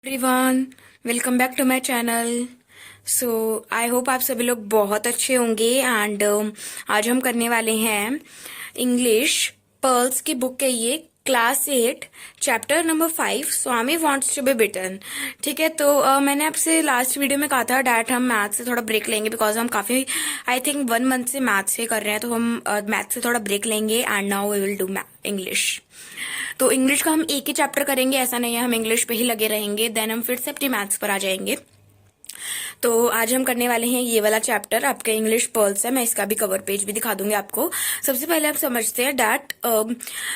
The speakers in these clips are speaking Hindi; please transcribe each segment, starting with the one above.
Everyone, welcome back to my channel. So I hope आप सभी लोग बहुत अच्छे होंगे एंड आज हम करने वाले हैं इंग्लिश पर्ल्स की बुक है ये class 8 chapter number 5 Swami wants to be beaten. ठीक है, तो मैंने आपसे लास्ट वीडियो में कहा था डैट हम मैथ से थोड़ा ब्रेक लेंगे बिकॉज हम काफ़ी आई थिंक 1 मंथ से मैथ से कर रहे हैं, तो हम मैथ से थोड़ा ब्रेक लेंगे and now we will do English. तो इंग्लिश का हम एक ही चैप्टर करेंगे, ऐसा नहीं है हम इंग्लिश पे ही लगे रहेंगे, देन हम फिर से अपनी मैथ्स पर आ जाएंगे। तो आज हम करने वाले हैं ये वाला चैप्टर, आपके इंग्लिश पर्ल्स है। मैं इसका भी कवर पेज भी दिखा दूंगी आपको। सबसे पहले आप समझते हैं डैट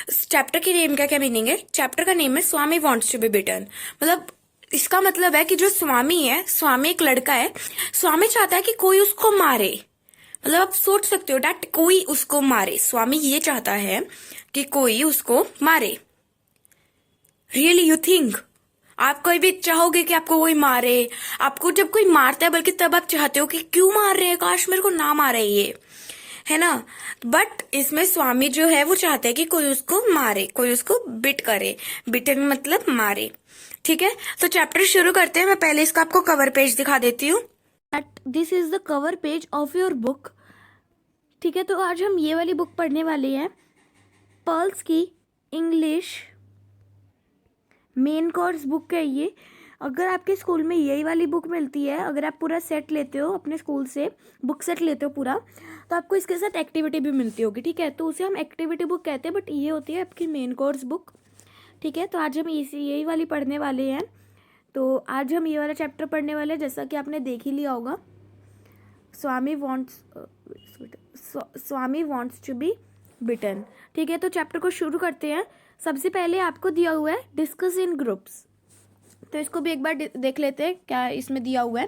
चैप्टर की नेम का क्या मीनिंग है। चैप्टर का नेम है स्वामी वांट्स टू बी बिटन। मतलब इसका मतलब है कि जो स्वामी है, स्वामी एक लड़का है, स्वामी चाहता है कि कोई उसको मारे। मतलब आप सोच सकते हो डैट कोई उसको मारे, स्वामी ये चाहता है कि कोई उसको मारे। रियली यू थिंक आप कोई भी चाहोगे कि आपको कोई मारे? आपको जब कोई मारता है बल्कि तब आप चाहते हो कि क्यों मार रहे हैं, काश मेरे को ना मारे, ये है ना। बट इसमें स्वामी जो है वो चाहते हैं कि कोई उसको मारे, कोई उसको बिट करे। बिटन मतलब मारे। ठीक है, तो चैप्टर शुरू करते हैं। मैं पहले इसका आपको कवर पेज दिखा देती हूँ। This is the cover page of your book. ठीक है, तो आज हम ये वाली बुक पढ़ने वाले हैं, पर्ल्स की इंग्लिश मेन कोर्स बुक है ये। अगर आपके स्कूल में यही वाली बुक मिलती है, अगर आप पूरा सेट लेते हो अपने स्कूल से, बुक सेट लेते हो पूरा, तो आपको इसके साथ एक्टिविटी भी मिलती होगी। ठीक है, तो उसे हम एक्टिविटी बुक कहते हैं, बट ये होती है आपकी मेन कोर्स बुक। ठीक है, तो आज हम यही वाली पढ़ने वाले हैं। तो आज हम ये वाला चैप्टर पढ़ने वाले हैं, जैसा कि आपने देख ही लिया होगा, स्वामी वॉन्ट्स टू बी बिटन। ठीक है, तो चैप्टर को शुरू करते हैं। सबसे पहले आपको दिया हुआ है डिस्कस इन ग्रुप्स, तो इसको भी एक बार देख लेते हैं क्या इसमें दिया हुआ है।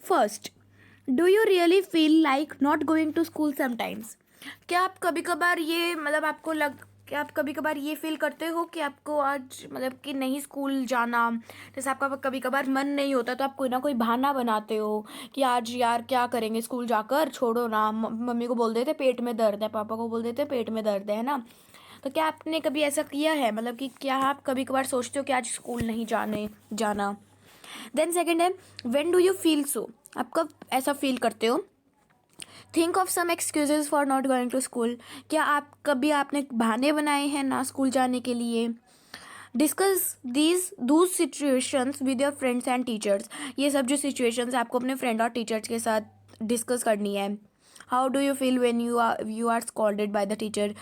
First, do you really feel like not going to school sometimes. क्या आप कभी कभार ये मतलब आपको क्या आप कभी कभार ये फील करते हो कि आपको आज मतलब कि नहीं स्कूल जाना, जैसे आपका कभी कभार मन नहीं होता तो आप कोई ना कोई बहाना बनाते हो कि आज यार क्या करेंगे स्कूल जाकर, छोड़ो ना, मम्मी को बोल देते पेट में दर्द है, पापा को बोल देते पेट में दर्द है ना। तो क्या आपने कभी ऐसा किया है, मतलब कि क्या आप कभी कभार सोचते हो कि आज स्कूल नहीं जाना। देन सेकेंड है when do you feel so, आप कब ऐसा फील करते हो। Think of some excuses for not going to school, क्या आपने बहाने बनाए हैं ना स्कूल जाने के लिए। Discuss Dooj situations with your friends and teachers, ये सब जो सिचुएशंस है आपको अपने फ्रेंड और टीचर्स के साथ डिस्कस करनी है। How do you feel when you are scolded by the teacher,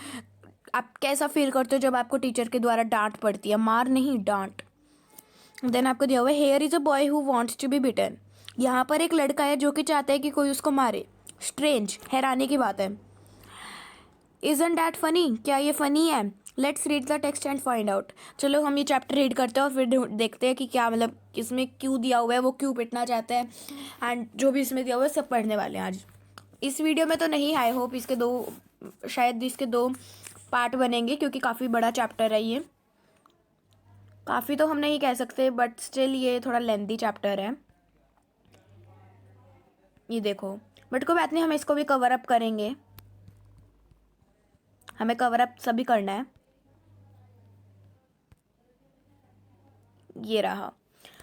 आप कैसा फील करते हो जब आपको टीचर के द्वारा डांट पड़ती है, मार नहीं डांट। देन आपको दिया हुआ है here is a boy who wants to be beaten, यहाँ पर एक लड़का है जो कि चाहता है कि कोई उसको मारे। स्ट्रेंज, हैरानी की बात है। इजंट दैट फनी, क्या ये फनी है। Let's read the text and find out, चलो हम ये चैप्टर रीड करते हैं और फिर देखते हैं कि क्या मतलब इसमें क्यों दिया हुआ है, वो क्यों पिटना चाहता है, एंड जो भी इसमें दिया हुआ है सब पढ़ने वाले हैं आज। इस वीडियो में तो नहीं, आई होप शायद इसके दो पार्ट बनेंगे क्योंकि काफ़ी बड़ा चैप्टर है ये। काफ़ी तो हम नहीं कह सकते बट स्टिल ये थोड़ा लेंथी चैप्टर है। ये देखो, बट कोई बात नहीं, हम इसको भी कवर अप करेंगे, हमें कवर अप सभी करना है। ये रहा।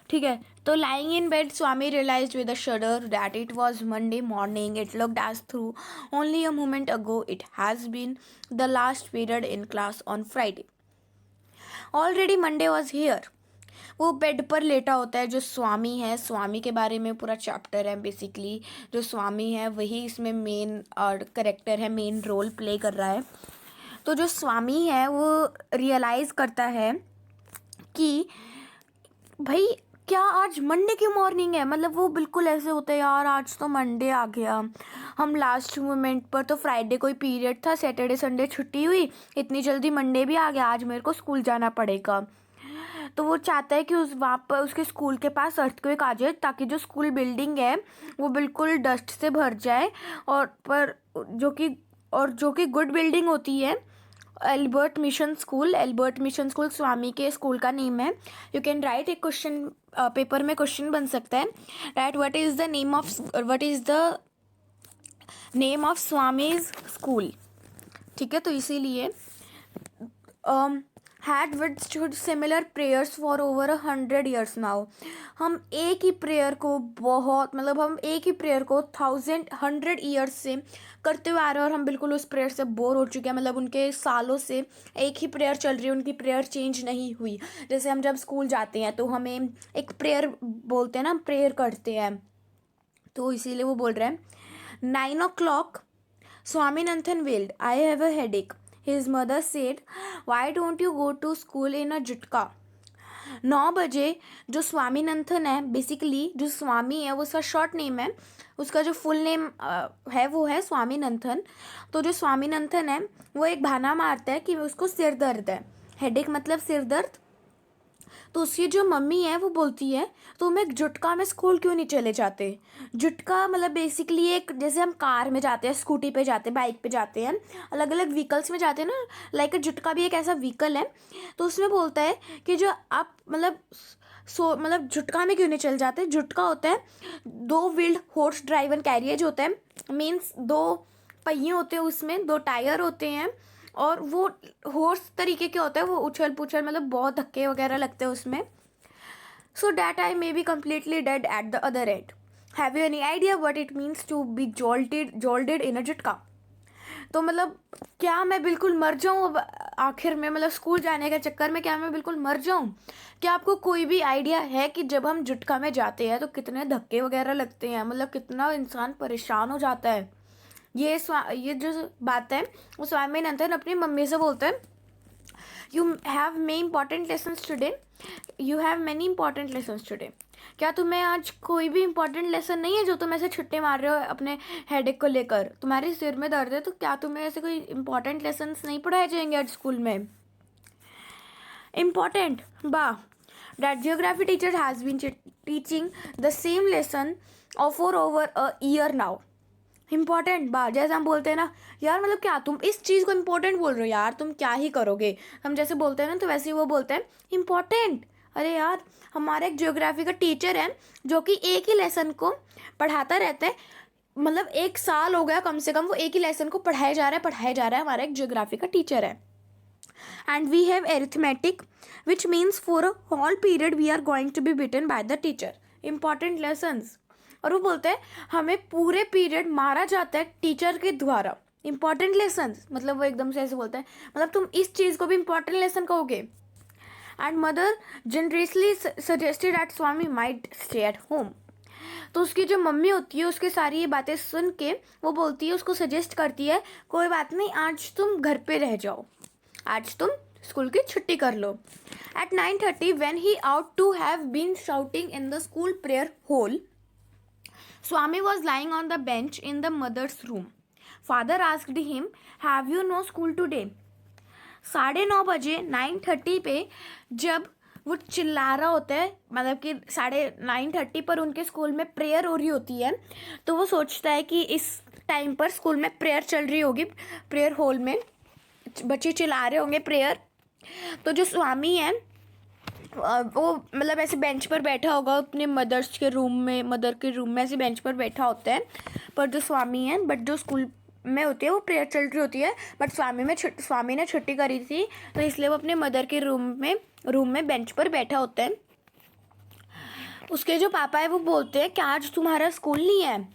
ठीक है, तो lying in bed Swami realised with a shudder that it was Monday morning. It looked as through only a moment ago it has been the last period in class on Friday. Already Monday was here. वो बेड पर लेटा होता है, जो स्वामी है, स्वामी के बारे में पूरा चैप्टर है बेसिकली। जो स्वामी है वही इसमें मेन और करेक्टर है, मेन रोल प्ले कर रहा है। तो जो स्वामी है वो रियलाइज़ करता है कि भाई क्या आज मंडे की मॉर्निंग है। मतलब वो बिल्कुल ऐसे होता है, यार आज तो मंडे आ गया, हम लास्ट मोमेंट पर तो फ्राइडे कोई पीरियड था, सैटरडे संडे छुट्टी हुई, इतनी जल्दी मंडे भी आ गया, आज मेरे को स्कूल जाना पड़ेगा। तो वो चाहता है कि वहाँ पर उसके स्कूल के पास अर्थक्वेक आ जाए ताकि जो स्कूल बिल्डिंग है वो बिल्कुल डस्ट से भर जाए, और जो कि गुड बिल्डिंग होती है। एल्बर्ट मिशन स्कूल स्वामी के स्कूल का नेम है। यू कैन राइट एक क्वेश्चन, पेपर में क्वेश्चन बन सकता है, right what is the name of Swami's school. ठीक है, तो इसीलिए had withstood similar prayers for over 100 years now. हम एक ही प्रेयर को बहुत मतलब हम एक ही प्रेयर को 100 years से करते हुए आ रहे हैं और हम बिल्कुल उस प्रेयर से बोर हो चुके हैं। मतलब उनके सालों से एक ही प्रेयर चल रही है, उनकी प्रेयर चेंज नहीं हुई। जैसे हम जब स्कूल जाते हैं तो हमें एक प्रेयर बोलते हैं ना, प्रेयर करते हैं, तो इसीलिए वो बोल रहे हैं 9 o'clock Swaminathan wailed, I have a headache. His mother said, why don't you go to school in a जुटका। 9 बजे जो स्वामीनाथन है, बेसिकली जो स्वामी है वो उसका शॉर्ट नेम है, उसका जो फुल नेम है वो है स्वामीनाथन। तो जो स्वामीनाथन है वो एक बहाना मारता है कि उसको सिर दर्द है, हेडेक मतलब सिर दर्द। तो उसकी जो मम्मी है वो बोलती है तुम एक जुटका में स्कूल क्यों नहीं चले जाते। जुटका मतलब बेसिकली एक, जैसे हम कार में जाते हैं, स्कूटी पे जाते हैं, बाइक पे जाते हैं, अलग अलग व्हीकल्स में जाते हैं ना, लाइक जुटका भी एक ऐसा व्हीकल है। तो उसमें बोलता है कि जो आप मतलब जुटका में क्यों नहीं चल जाते। जुटका होता है 2 व्हील्ड हॉर्स ड्राइवन कैरियज होता है, मीन्स 2 पहिए होते हैं, उसमें 2 टायर होते हैं और वो हॉर्स तरीके के होता है, वो उछल पुछल मतलब बहुत धक्के वगैरह लगते हैं उसमें। So that I may be completely dead at the other end. Have you any idea what it means to be jolted in a झटका। तो मतलब क्या मैं बिल्कुल मर जाऊँ अब आखिर में, मतलब स्कूल जाने के चक्कर में क्या मैं बिल्कुल मर जाऊँ। क्या आपको कोई भी आइडिया है कि जब हम झटका में जाते हैं तो कितने धक्के वगैरह लगते हैं, मतलब कितना इंसान परेशान हो जाता है। ये जो बात है वो स्वामीनाथन अपनी मम्मी से बोलते हैं, you have many important lessons today, you have many important lessons today. क्या तुम्हें आज कोई भी इंपॉर्टेंट लेसन नहीं है जो तुम ऐसे छुट्टे मार रहे हो अपने हेडेक को लेकर। तुम्हारे सिर में दर्द है तो क्या तुम्हें ऐसे कोई इंपॉर्टेंट लेसन्स नहीं पढ़ाए जाएंगे आज स्कूल में। इम्पॉर्टेंट बा that geography teacher has been teaching the same lesson for over a year now। Important बा, जैसे हम बोलते हैं ना यार, मतलब क्या तुम इस चीज़ को इम्पोर्टेंट बोल रहे हो यार, तुम क्या ही करोगे। हम जैसे बोलते हैं ना तो वैसे ही वो बोलते हैं इम्पॉर्टेंट। अरे यार, हमारा एक ज्योग्राफी का टीचर है जो कि एक ही लेसन को पढ़ाता रहता है, मतलब 1 साल हो गया कम से कम वो एक ही लेसन को पढ़ाया जा रहा है। हमारा एक ज्योग्राफी का टीचर है। And we have arithmetic which means for a whole period we are going to be beaten by the teacher. Important lessons. और वो बोलते हैं हमें पूरे पीरियड मारा जाता है टीचर के द्वारा। इंपॉर्टेंट लेसन्स मतलब वो एकदम से ऐसे बोलते हैं, मतलब तुम इस चीज़ को भी इंपॉर्टेंट लेसन कहोगे। And mother generously suggested at Swami might stay at home. तो उसकी जो मम्मी होती है उसकी सारी ये बातें सुन के वो बोलती है, उसको सजेस्ट करती है कोई बात नहीं, आज तुम घर पे रह जाओ, आज तुम स्कूल की छुट्टी कर लो। At 9:30 when he ought to have been shouting in the school prayer hall, Swami was lying on the bench in the mother's room. Father asked him, have you no school today? 9:30 9:30 पे जब वो चिल्ला रहा होता है, मतलब कि 9:30 पर उनके स्कूल में प्रेयर हो रही होती है, तो वो सोचता है कि इस टाइम पर स्कूल में प्रेयर चल रही होगी, प्रेयर हॉल में बच्चे चिल्ला रहे होंगे प्रेयर। तो जो स्वामी है वो मतलब ऐसे बेंच पर बैठा होगा अपने मदर के रूम में ऐसे बेंच पर बैठा होता है। पर जो स्वामी है, बट जो स्कूल में होती है वो प्रेयर चल रही होती है, बट स्वामी ने छुट्टी करी थी तो इसलिए वो अपने मदर के रूम में बेंच पर बैठा होता है। उसके जो पापा है वो बोलते हैं कि आज तुम्हारा स्कूल नहीं है।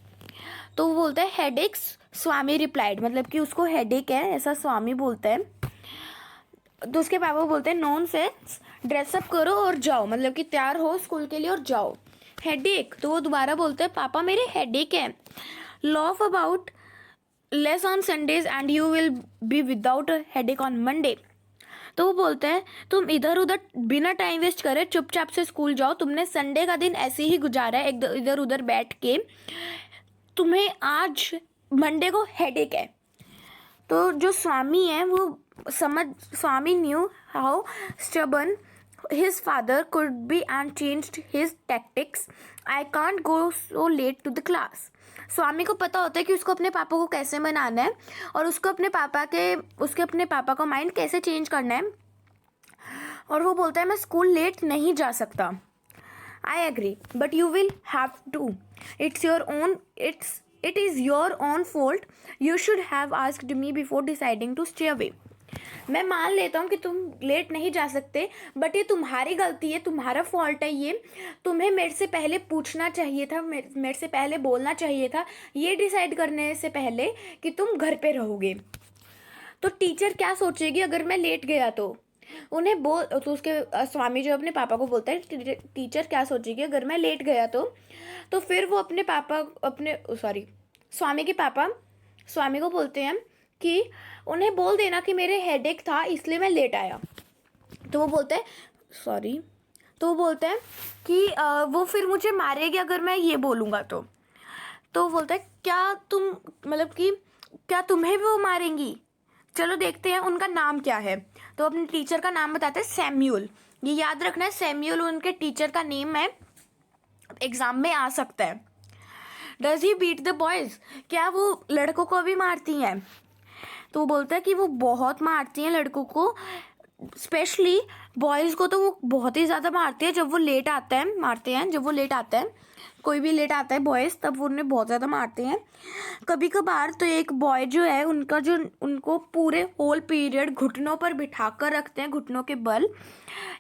तो वो बोलता है हेडेक्स, स्वामी रिप्लाइड, मतलब कि उसको हेडेक है ऐसा स्वामी बोलता है। तो उसके पापा बोलते हैं नॉनसेंस, ड्रेसअप करो और जाओ, मतलब कि तैयार हो स्कूल के लिए और जाओ। हेडेक, तो वो दोबारा बोलते हैं पापा मेरे हेडेक है। Loaf about less on Sundays and you will be without headache on Monday. तो वो बोलते हैं तुम इधर उधर बिना टाइम वेस्ट करे चुपचाप से स्कूल जाओ, तुमने संडे का दिन ऐसे ही गुजारा है इधर उधर बैठ के, तुम्हें आज मंडे को हेडेक है। तो जो स्वामी है वो Swami knew how stubborn his father could be and changed his tactics. I can't go so late to the class. स्वामी को पता होता है कि उसको अपने पापा को कैसे मनाना है और उसके अपने पापा का माइंड कैसे चेंज करना है, और वो बोलता है मैं स्कूल लेट नहीं जा सकता। I agree but you will have to, it is your own fault, you should have asked me before deciding to stay away. मैं मान लेता हूँ कि तुम लेट नहीं जा सकते, बट ये तुम्हारी गलती है, तुम्हारा फॉल्ट है ये। तुम्हें मेरे से पहले पूछना चाहिए था, मेरे से पहले बोलना चाहिए था, ये डिसाइड करने से पहले कि तुम घर पे रहोगे। तो टीचर क्या सोचेगी अगर मैं लेट गया तो? उन्हें बोल तो उसके स्वामी जो अपने पापा को बोलता है, टीचर क्या सोचेगी अगर मैं लेट गया तो फिर वो अपने पापा अपने सॉरी स्वामी के पापा स्वामी को बोलते हैं कि उन्हें बोल देना कि मेरे हेडेक था इसलिए मैं लेट आया। तो वो बोलते हैं सॉरी तो वो बोलते हैं कि वो फिर मुझे मारेगी अगर मैं ये बोलूँगा तो वो बोलता है क्या तुम मतलब कि क्या तुम्हें भी वो मारेंगी? चलो देखते हैं उनका नाम क्या है। तो अपने टीचर का नाम बताते हैं सैम्यूल। ये याद रखना है, सैम्यूल उनके टीचर का नेम है, एग्जाम में आ सकता है। Does he beat the boys? क्या वो लड़कों को भी मारती हैं? तो वो बोलता है कि वो बहुत मारती हैं लड़कों को, स्पेशली बॉयज़ को तो वो बहुत ही ज़्यादा मारती है जब वो लेट आता है, मारते हैं जब वो लेट आता है, कोई भी लेट आता है बॉयज़ तब वो उन्हें बहुत ज़्यादा मारते हैं। कभी कभार तो एक बॉय जो है उनका जो उनको पूरे होल पीरियड घुटनों पर बिठा कर रखते हैं, घुटनों के बल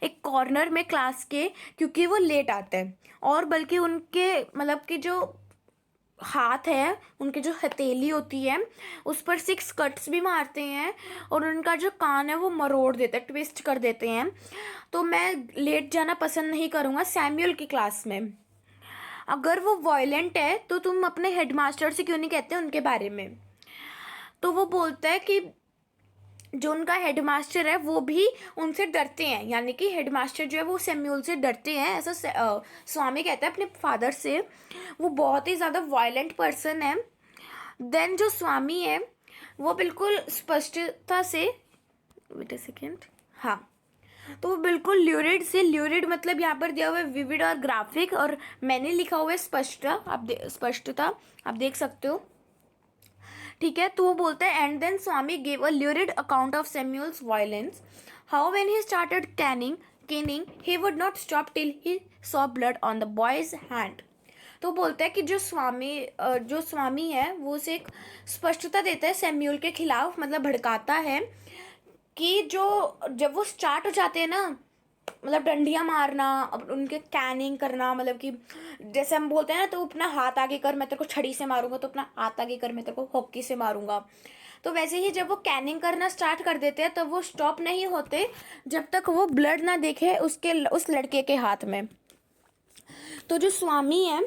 एक कॉर्नर में क्लास के, क्योंकि वो लेट आते हैं। और बल्कि उनके मतलब कि जो हाथ है, उनकी जो हथेली होती है उस पर 6 कट्स भी मारते हैं, और उनका जो कान है वो मरोड़ देते हैं, ट्विस्ट कर देते हैं। तो मैं लेट जाना पसंद नहीं करूँगा सैम्यूल की क्लास में। अगर वो वॉयलेंट है तो तुम अपने हेडमास्टर से क्यों नहीं कहते उनके बारे में? तो वो बोलता है कि जो उनका हेडमास्टर है वो भी उनसे डरते हैं, यानी कि हेडमास्टर जो है वो सैम्यूल से डरते हैं, ऐसा स्वामी कहता है अपने फादर से। वो बहुत ही ज़्यादा वायलेंट पर्सन है। देन जो स्वामी है वो बिल्कुल स्पष्टता से, वेट अ सेकेंड, हाँ, तो वो बिल्कुल ल्यूरिड से, ल्यूरिड मतलब यहाँ पर दिया हुआ है विविड और ग्राफिक, और मैंने लिखा हुआ है स्पष्टता, स्पष्टता आप देख सकते हो, ठीक है। तो वो बोलता है and then Swami gave a lurid account of Samuel's violence, how when he started caning he would not stop till he saw blood on the boy's hand. तो बोलता है कि जो स्वामी है वो उसे एक स्पष्टता देता है सैम्यूल के खिलाफ, मतलब भड़काता है कि जो जब वो स्टार्ट हो जाते हैं ना, मतलब डंडियाँ मारना, अब उनके कैनिंग करना, मतलब कि जैसे हम बोलते हैं ना, तो अपना हाथ आगे कर मैं तेरे को छड़ी से मारूंगा, तो अपना हाथ आगे कर मैं तेरे को हॉकी से मारूंगा। तो वैसे ही जब वो कैनिंग करना स्टार्ट कर देते हैं तब वो स्टॉप नहीं होते जब तक वो ब्लड ना देखे उस लड़के के हाथ में। तो जो स्वामी है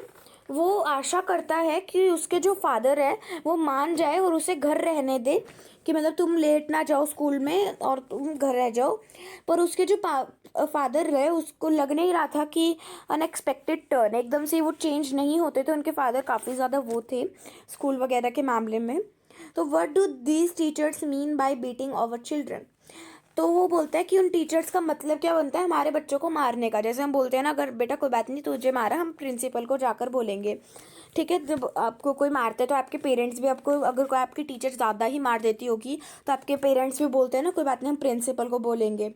वो आशा करता है कि उसके जो फादर है वो मान जाए और उसे घर रहने दे, कि मतलब तुम लेट ना जाओ स्कूल में और तुम घर रह जाओ। पर उसके जो फादर है उसको लग नहीं रहा था कि अनएक्सपेक्टेड टर्न एकदम से वो चेंज नहीं होते थे। उनके फादर काफ़ी ज़्यादा वो थे स्कूल वगैरह के मामले में। तो what do these teachers mean by beating our children? तो वो बोलता है कि उन टीचर्स का मतलब क्या बनता है हमारे बच्चों को मारने का। जैसे हम बोलते हैं ना, अगर बेटा कोई बात नहीं तुझे मारा, हम प्रिंसिपल को जाकर बोलेंगे, ठीक है। जब आपको कोई मारता है तो आपके पेरेंट्स भी आपको, अगर कोई आपकी टीचर ज़्यादा ही मार देती होगी तो आपके पेरेंट्स भी बोलते हैं ना कोई बात नहीं हम प्रिंसिपल को बोलेंगे।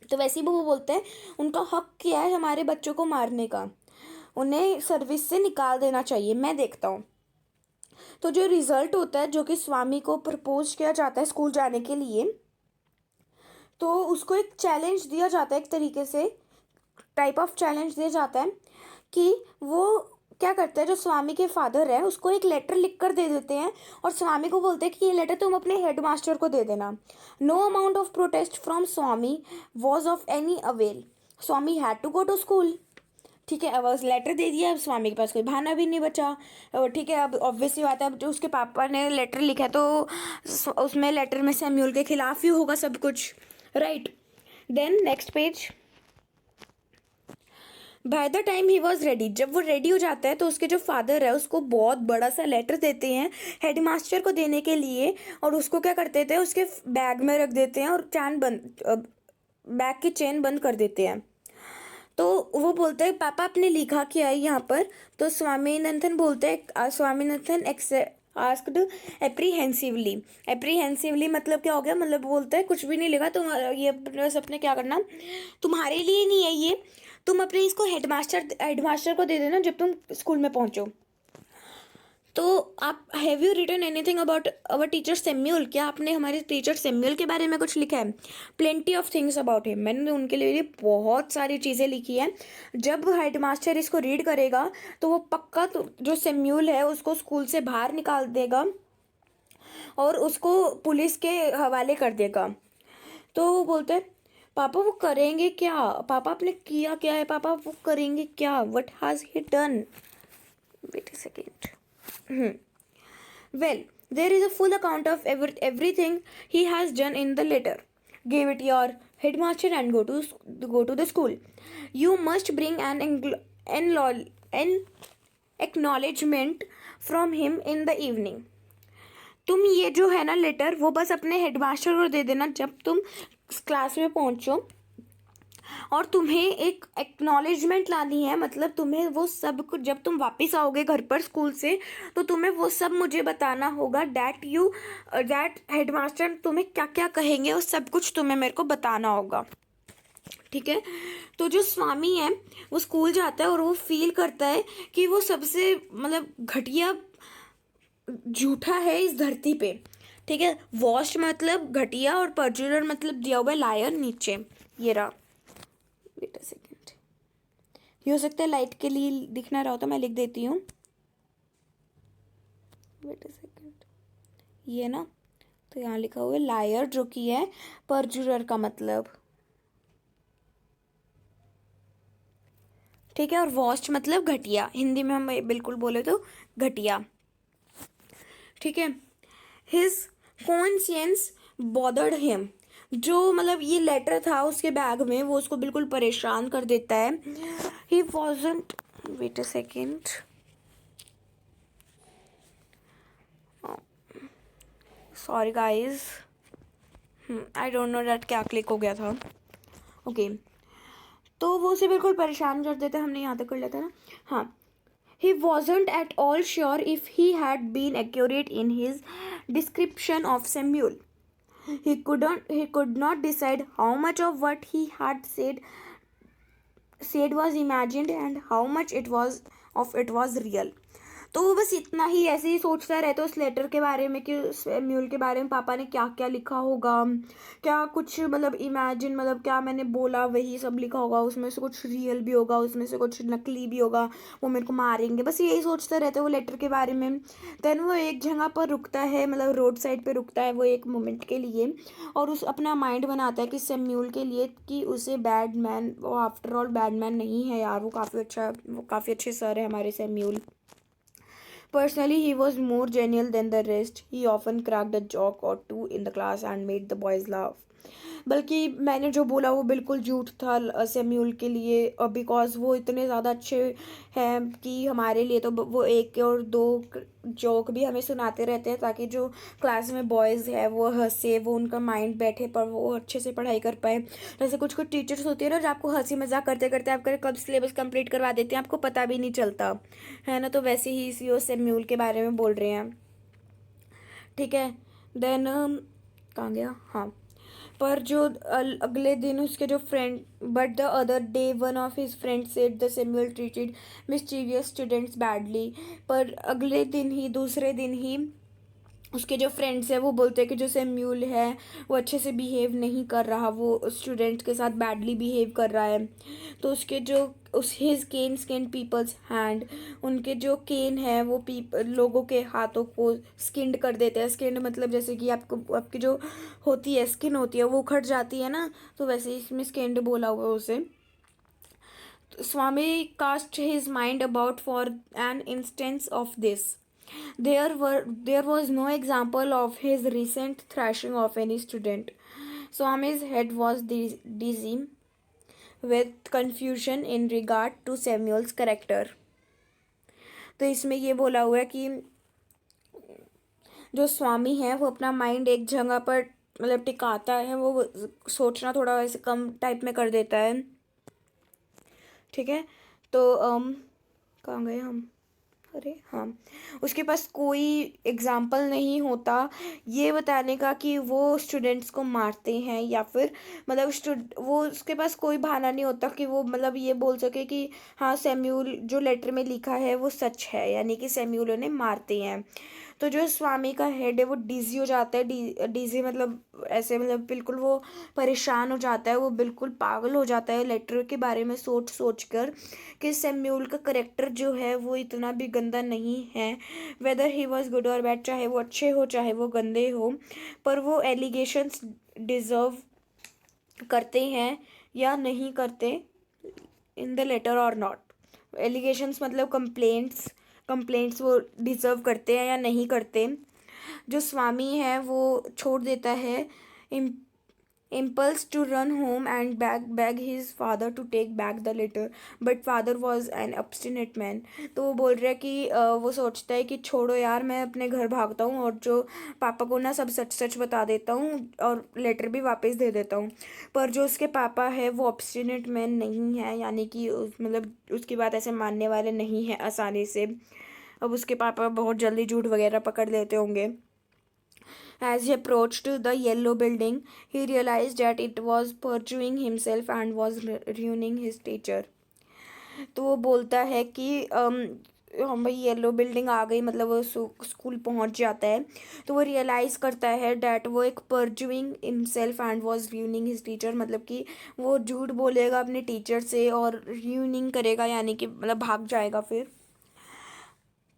तो वैसे ही वो बोलते हैं उनका हक क्या है हमारे बच्चों को मारने का, उन्हें सर्विस से निकाल देना चाहिए। मैं देखता हूँ तो जो रिज़ल्ट होता है जो कि स्वामी को प्रपोज किया जाता है स्कूल जाने के लिए, तो उसको एक चैलेंज दिया जाता है, एक तरीके से टाइप ऑफ चैलेंज दिया जाता है कि वो क्या करता है, जो स्वामी के फादर है उसको एक लेटर लिख कर दे देते हैं और स्वामी को बोलते हैं कि ये लेटर तुम अपने हेडमास्टर को दे देना। No amount of protest from Swami was of any avail, Swami had to go to school, ठीक है। अब उस लेटर दे दिया, अब स्वामी के पास कोई बहाना भी नहीं बचा, ठीक है। अब ऑब्वियस सी बात है, अब जो उसके पापा ने लेटर लिखा है तो उसमें लेटर में सैम्यूल के खिलाफ ही होगा सब कुछ, right. Then next page, by the time he was ready, जब वो रेडी हो जाता है तो उसके जो फादर है उसको बहुत बड़ा सा लेटर देते हैं हेडमास्टर को देने के लिए, और उसको क्या करते थे उसके बैग में रख देते हैं और बैग की चेन बंद कर देते हैं। तो वो बोलते हैं पापा आपने लिखा क्या है यहाँ पर? तो स्वामीनाथन बोलते हैं, स्वामीनाथन आस्क्ड एप्रीहेंसिवली मतलब क्या हो गया, मतलब बोलते हैं कुछ भी नहीं लिखा तुम, ये बस अपने क्या करना, तुम्हारे लिए नहीं है ये, तुम अपने इसको हेडमास्टर को दे देना जब तुम स्कूल में पहुंचो। तो आप have you written anything about our teacher Samuel, क्या आपने हमारे टीचर सैम्यूल के बारे में कुछ लिखा है? Plenty of things about him, मैंने उनके लिए बहुत सारी चीज़ें लिखी हैं। जब हेडमास्टर इसको रीड करेगा तो वो पक्का तो जो सैम्यूल है उसको स्कूल से बाहर निकाल देगा और उसको पुलिस के हवाले कर देगा। तो वो बोलते हैं पापा वो करेंगे क्या, पापा आपने किया क्या है, पापा वो करेंगे क्या, what has he done? Wait a second. Well, there is a full account of everything he has done in the letter. Give it your headmaster and go to the school. You must bring an acknowledgement from him in the evening. तुम ये जो है ना लेटर वो बस अपने हेडमास्टर को दे देना जब तुम क्लास में पहुंचो, और तुम्हें एक एक्नॉलेजमेंट लानी है, मतलब तुम्हें वो सब कुछ जब तुम वापस आओगे घर पर स्कूल से तो तुम्हें वो सब मुझे बताना होगा। दैट हेडमास्टर तुम्हें क्या क्या कहेंगे वो सब कुछ तुम्हें मेरे को बताना होगा, ठीक है? तो जो स्वामी है वो स्कूल जाता है और वो फील करता है कि वो सबसे मतलब घटिया झूठा है इस धरती पे, ठीक है? वॉस्ट मतलब घटिया और परजुरर मतलब दिया हुआ है लायर नीचे, ये रहा। वेट अ सेकेंड, ये हो सकता है लाइट के लिए दिख ना रहा हो तो मैं लिख देती हूँ। वेट अ सेकेंड, ये ना, तो यहाँ लिखा हुआ है लायर जो कि है परजुरर का मतलब, ठीक है? और वॉस्ट मतलब घटिया, हिंदी में हम बिल्कुल बोले तो घटिया, ठीक है? हिज कॉन्शियंस बॉदर्ड हिम, जो मतलब ये लेटर था उसके बैग में वो उसको बिल्कुल परेशान कर देता है। He wasn't, wait a second, sorry guys, I don't know that क्या क्लिक हो गया था। ओके तो वो उसे बिल्कुल परेशान कर देता है, हमने यहाँ तक कर लेता ना। हाँ, he wasn't at all sure if he had been accurate in his description of Samuel. He could not decide how much of what he had said was imagined and how much it was real. तो वो बस इतना ही ऐसे ही सोचता रहता उस लेटर के बारे में कि सैम्यूल के बारे में पापा ने क्या क्या लिखा होगा, क्या कुछ मतलब इमेजिन मतलब क्या मैंने बोला वही सब लिखा होगा, उसमें से कुछ रियल भी होगा उसमें से कुछ नकली भी होगा, वो मेरे को मारेंगे, बस यही सोचता रहता है वो लेटर के बारे में। देन वो एक जगह पर रुकता है, मतलब रोड साइड पे रुकता है वो एक मोमेंट के लिए, और उस अपना माइंड बनाता है कि सैम्यूल के लिए कि उसे बैड मैन, वो आफ्टर ऑल बैड मैन नहीं है यार, वो काफ़ी अच्छे सर है हमारे Samuel. Personally, he was more genial than the rest. He often cracked a joke or two in the class and made the boys laugh. बल्कि मैंने जो बोला वो बिल्कुल झूठ था सैम्यूल के लिए, बिकॉज वो इतने ज़्यादा अच्छे हैं कि हमारे लिए तो वो एक और दो जोक भी हमें सुनाते रहते हैं ताकि जो क्लास में बॉयज़ है वो हंसे, वो उनका माइंड बैठे पर वो अच्छे से पढ़ाई कर पाए। जैसे कुछ कुछ टीचर्स होते हैं ना जो आपको हंसी मजाक करते करते आपका कब सिलेबस कंप्लीट करवा देते हैं आपको पता भी नहीं चलता है ना, तो वैसे ही इसी सैम्यूल के बारे में बोल रहे हैं, ठीक है? देन कहाँ गया, हाँ, पर जो अगले दिन उसके जो friend, but the other day one of his friend said the Samuel treated mysterious students badly. पर अगले दिन ही, दूसरे दिन ही उसके जो फ्रेंड्स हैं वो बोलते हैं कि जो सैम्यूल है वो अच्छे से बिहेव नहीं कर रहा, वो स्टूडेंट के साथ बैडली बिहेव कर रहा है। तो उसके जो हिज केन स्किन पीपल्स हैंड, उनके जो केन है वो लोगों के हाथों को स्किन्ड कर देते हैं। स्किन्ड मतलब जैसे कि आपकी जो होती है स्किन होती है वो उखड़ जाती है ना, तो वैसे इसमें स्किन्ड बोला हुआ है उसे। Swami cast his mind about for an instance of this. There was no example of his recent thrashing of any student. Swami's head was dizzy with confusion in regard to Samuel's character. तो इसमें ये बोला हुआ है कि जो स्वामी है वो अपना माइंड एक जगह पर मतलब टिकाता है, वो सोचना थोड़ा ऐसे कम टाइप में कर देता है, ठीक है? तो कहाँ गए हम, अरे हाँ, उसके पास कोई एग्जाम्पल नहीं होता ये बताने का कि वो स्टूडेंट्स को मारते हैं, या फिर मतलब वो उसके पास कोई बहाना नहीं होता कि वो मतलब ये बोल सके कि हाँ सैम्यूल जो लेटर में लिखा है वो सच है, यानी कि सैम्यूल उन्हें मारते हैं। तो जो स्वामी का हेड है वो डीजी हो जाता है, डीजी मतलब ऐसे मतलब बिल्कुल वो परेशान हो जाता है, वो बिल्कुल पागल हो जाता है लेटर के बारे में सोच सोच कर कि सैम्यूल का करेक्टर जो है वो इतना भी गंदा नहीं है, वेदर ही वॉज गुड और बैड, चाहे वो अच्छे हो चाहे वो गंदे हो, पर वो एलिगेशंस डिजर्व करते हैं या नहीं करते इन द लेटर और नॉट। एलिगेशंस मतलब कंप्लेंट्स, कंप्लेंट्स वो डिजर्व करते हैं या नहीं करते। जो स्वामी है वो छोड़ देता है impulse to run home and beg his father to take back the letter, but father was an obstinate man। तो वो बोल रहा है कि वो सोचता है कि छोड़ो यार, मैं अपने घर भागता हूँ और जो पापा को ना सब सच सच बता देता हूँ और लेटर भी वापस दे देता हूँ। पर जो उसके पापा है वो ऑब्स्टिनेट मैन नहीं है, यानी कि मतलब उसकी बात ऐसे मानने वाले नहीं है आसानी से। अब उसके पापा बहुत जल्दी झूठ वगैरह पकड़ लेते होंगे। As he approached the yellow building, he realized that it was perjuring himself and was ruining his teacher। तो वो बोलता है कि हम भाई येलो बिल्डिंग आ गई, मतलब वो स्कूल पहुंच जाता है। तो वो रियलाइज़ करता है डैट वो एक pursuing himself and was ruining his teacher, मतलब कि वो झूठ बोलेगा अपने टीचर से और ruining करेगा, यानी कि मतलब भाग जाएगा फिर।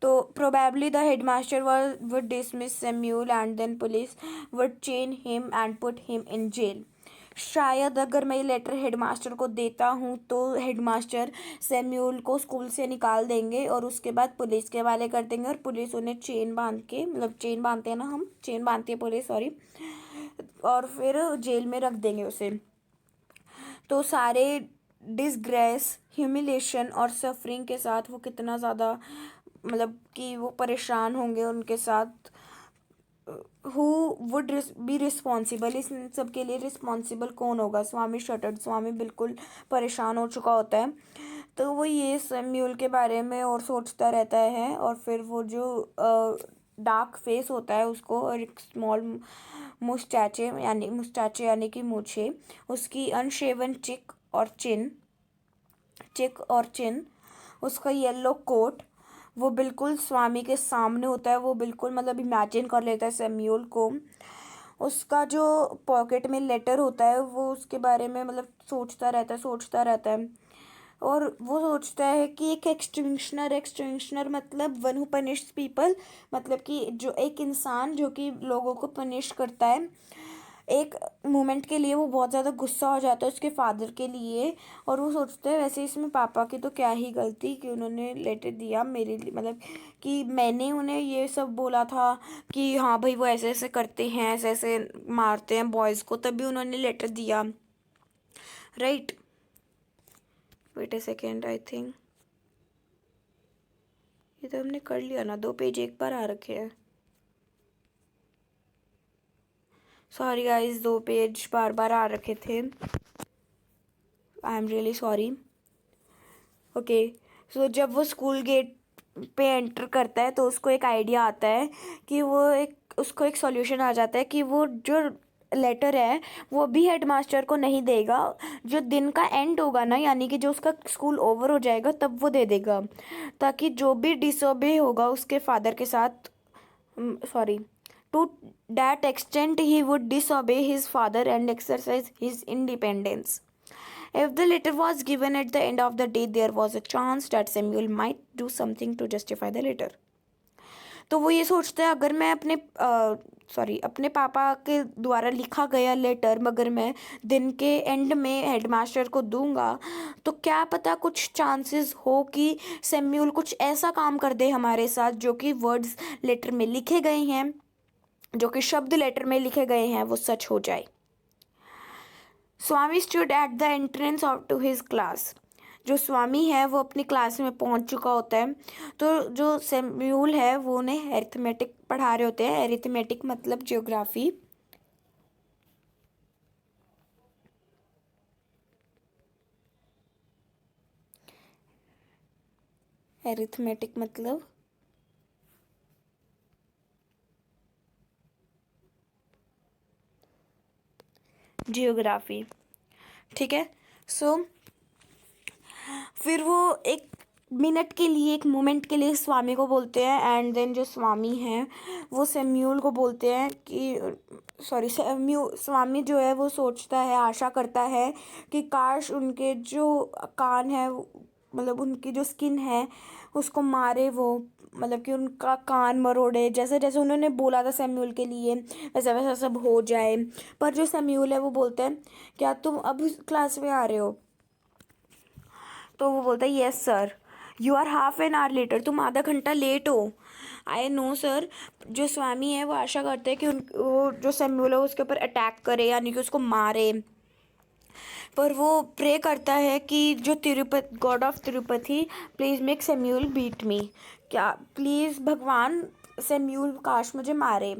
तो probably the headmaster would dismiss Samuel and then police would chain him and put him in jail। शायद अगर मैं ये लेटर हेडमास्टर को देता हूँ तो हेडमास्टर सैम्यूल को स्कूल से निकाल देंगे और उसके बाद पुलिस के हवाले कर देंगे, और पुलिस उन्हें चेन बांध के, मतलब चेन बांधते हैं ना हम, चेन बांधती है पुलिस, सॉरी, और फिर जेल में रख देंगे उसे। तो सारे डिसग्रेस, ह्यूमिलेशन और सफरिंग के साथ वो कितना ज़्यादा मतलब कि वो परेशान होंगे उनके साथ। हु वुड बी रिस्पॉन्सिबल, इस सब के लिए रिस्पॉन्सिबल कौन होगा? स्वामी शटर्ड। स्वामी बिल्कुल परेशान हो चुका होता है, तो वो ये सैम्यूल के बारे में और सोचता रहता है। और फिर वो जो डार्क फेस होता है उसको, और एक स्मॉल मुस्टैचे यानी कि मूछे, उसकी अनशेवन चिक और चिन, उसका येलो कोट, वो बिल्कुल स्वामी के सामने होता है। वो बिल्कुल मतलब इमेजिन कर लेता है सैम्यूल को। उसका जो पॉकेट में लेटर होता है वो उसके बारे में मतलब सोचता रहता है। और वो सोचता है कि एक एक्सटिंक्शनर मतलब वन हु पनिश पीपल, मतलब कि जो एक इंसान जो कि लोगों को पनिश करता है। एक मोमेंट के लिए वो बहुत ज़्यादा गुस्सा हो जाता है उसके फादर के लिए, और वो सोचता है वैसे इसमें पापा की तो क्या ही गलती कि उन्होंने लेटर दिया मेरे लिए, मतलब कि मैंने उन्हें ये सब बोला था कि हाँ भाई वो ऐसे ऐसे करते हैं, ऐसे ऐसे मारते हैं बॉयज़ को, तभी उन्होंने लेटर दिया, right. Wait a second, I think ये तो हमने कर लिया ना, 2 पेज एक बार आ रखे हैं। सॉरी गाइस, 2 पेज बार बार आ रखे थे, I am really sorry. Okay, so जब वो स्कूल गेट पे एंटर करता है तो उसको एक आइडिया आता है कि उसको एक सॉल्यूशन आ जाता है कि वो जो लेटर है वो भी हेडमास्टर को नहीं देगा। जो दिन का एंड होगा ना, यानी कि जो उसका स्कूल ओवर हो जाएगा तब वो दे देगा, ताकि जो भी डिसोबे होगा उसके फादर के साथ, sorry, to that extent he would disobey his father and exercise his independence. If the letter was given at the end of the day, there was a chance that Samuel might do something to justify the letter। तो वो ये सोचता है अगर मैं अपने पापा के द्वारा लिखा गया लेटर मगर मैं दिन के एंड में हेडमास्टर को दूंगा, तो क्या पता कुछ चांसेस हो कि सैम्यूल कुछ ऐसा काम कर दे हमारे साथ जो कि वर्ड्स लेटर में लिखे गए हैं, जो कि शब्द लेटर में लिखे गए हैं वो सच हो जाए। Swami stood at the entrance of to his class. जो स्वामी है वो अपनी क्लास में पहुंच चुका होता है। तो जो सैम्यूल है वो उन्हें अरिथमेटिक पढ़ा रहे होते हैं। अरिथमेटिक मतलब ज्योग्राफी। अरिथमेटिक मतलब जियोग्राफी, ठीक है। सो फिर वो एक मिनट के लिए, एक मोमेंट के लिए स्वामी को बोलते हैं, एंड देन जो स्वामी हैं वो सैम्यूल को बोलते हैं कि सॉरी, स्वामी जो है वो सोचता है, आशा करता है कि काश उनके जो कान है, मतलब उनकी जो स्किन है उसको मारे वो, मतलब कि उनका कान मरोड़े, जैसे जैसे उन्होंने बोला था सैम्यूल के लिए वैसा वैसा सब हो जाए। पर जो सैम्यूल है वो बोलते हैं क्या तुम अब क्लास में आ रहे हो? तो वो बोलता है yes sir. You are half an hour later, तुम आधा घंटा लेट हो। I know sir. जो स्वामी है वो आशा करते हैं कि वो जो सैम्यूल है उसके ऊपर अटैक करे, यानी कि उसको मारे। पर वो प्रे करता है कि जो Tirupati, god of Tirupati, please make Samuel beat me. क्या प्लीज़ भगवान, सैम्यूल काश मुझे मारे।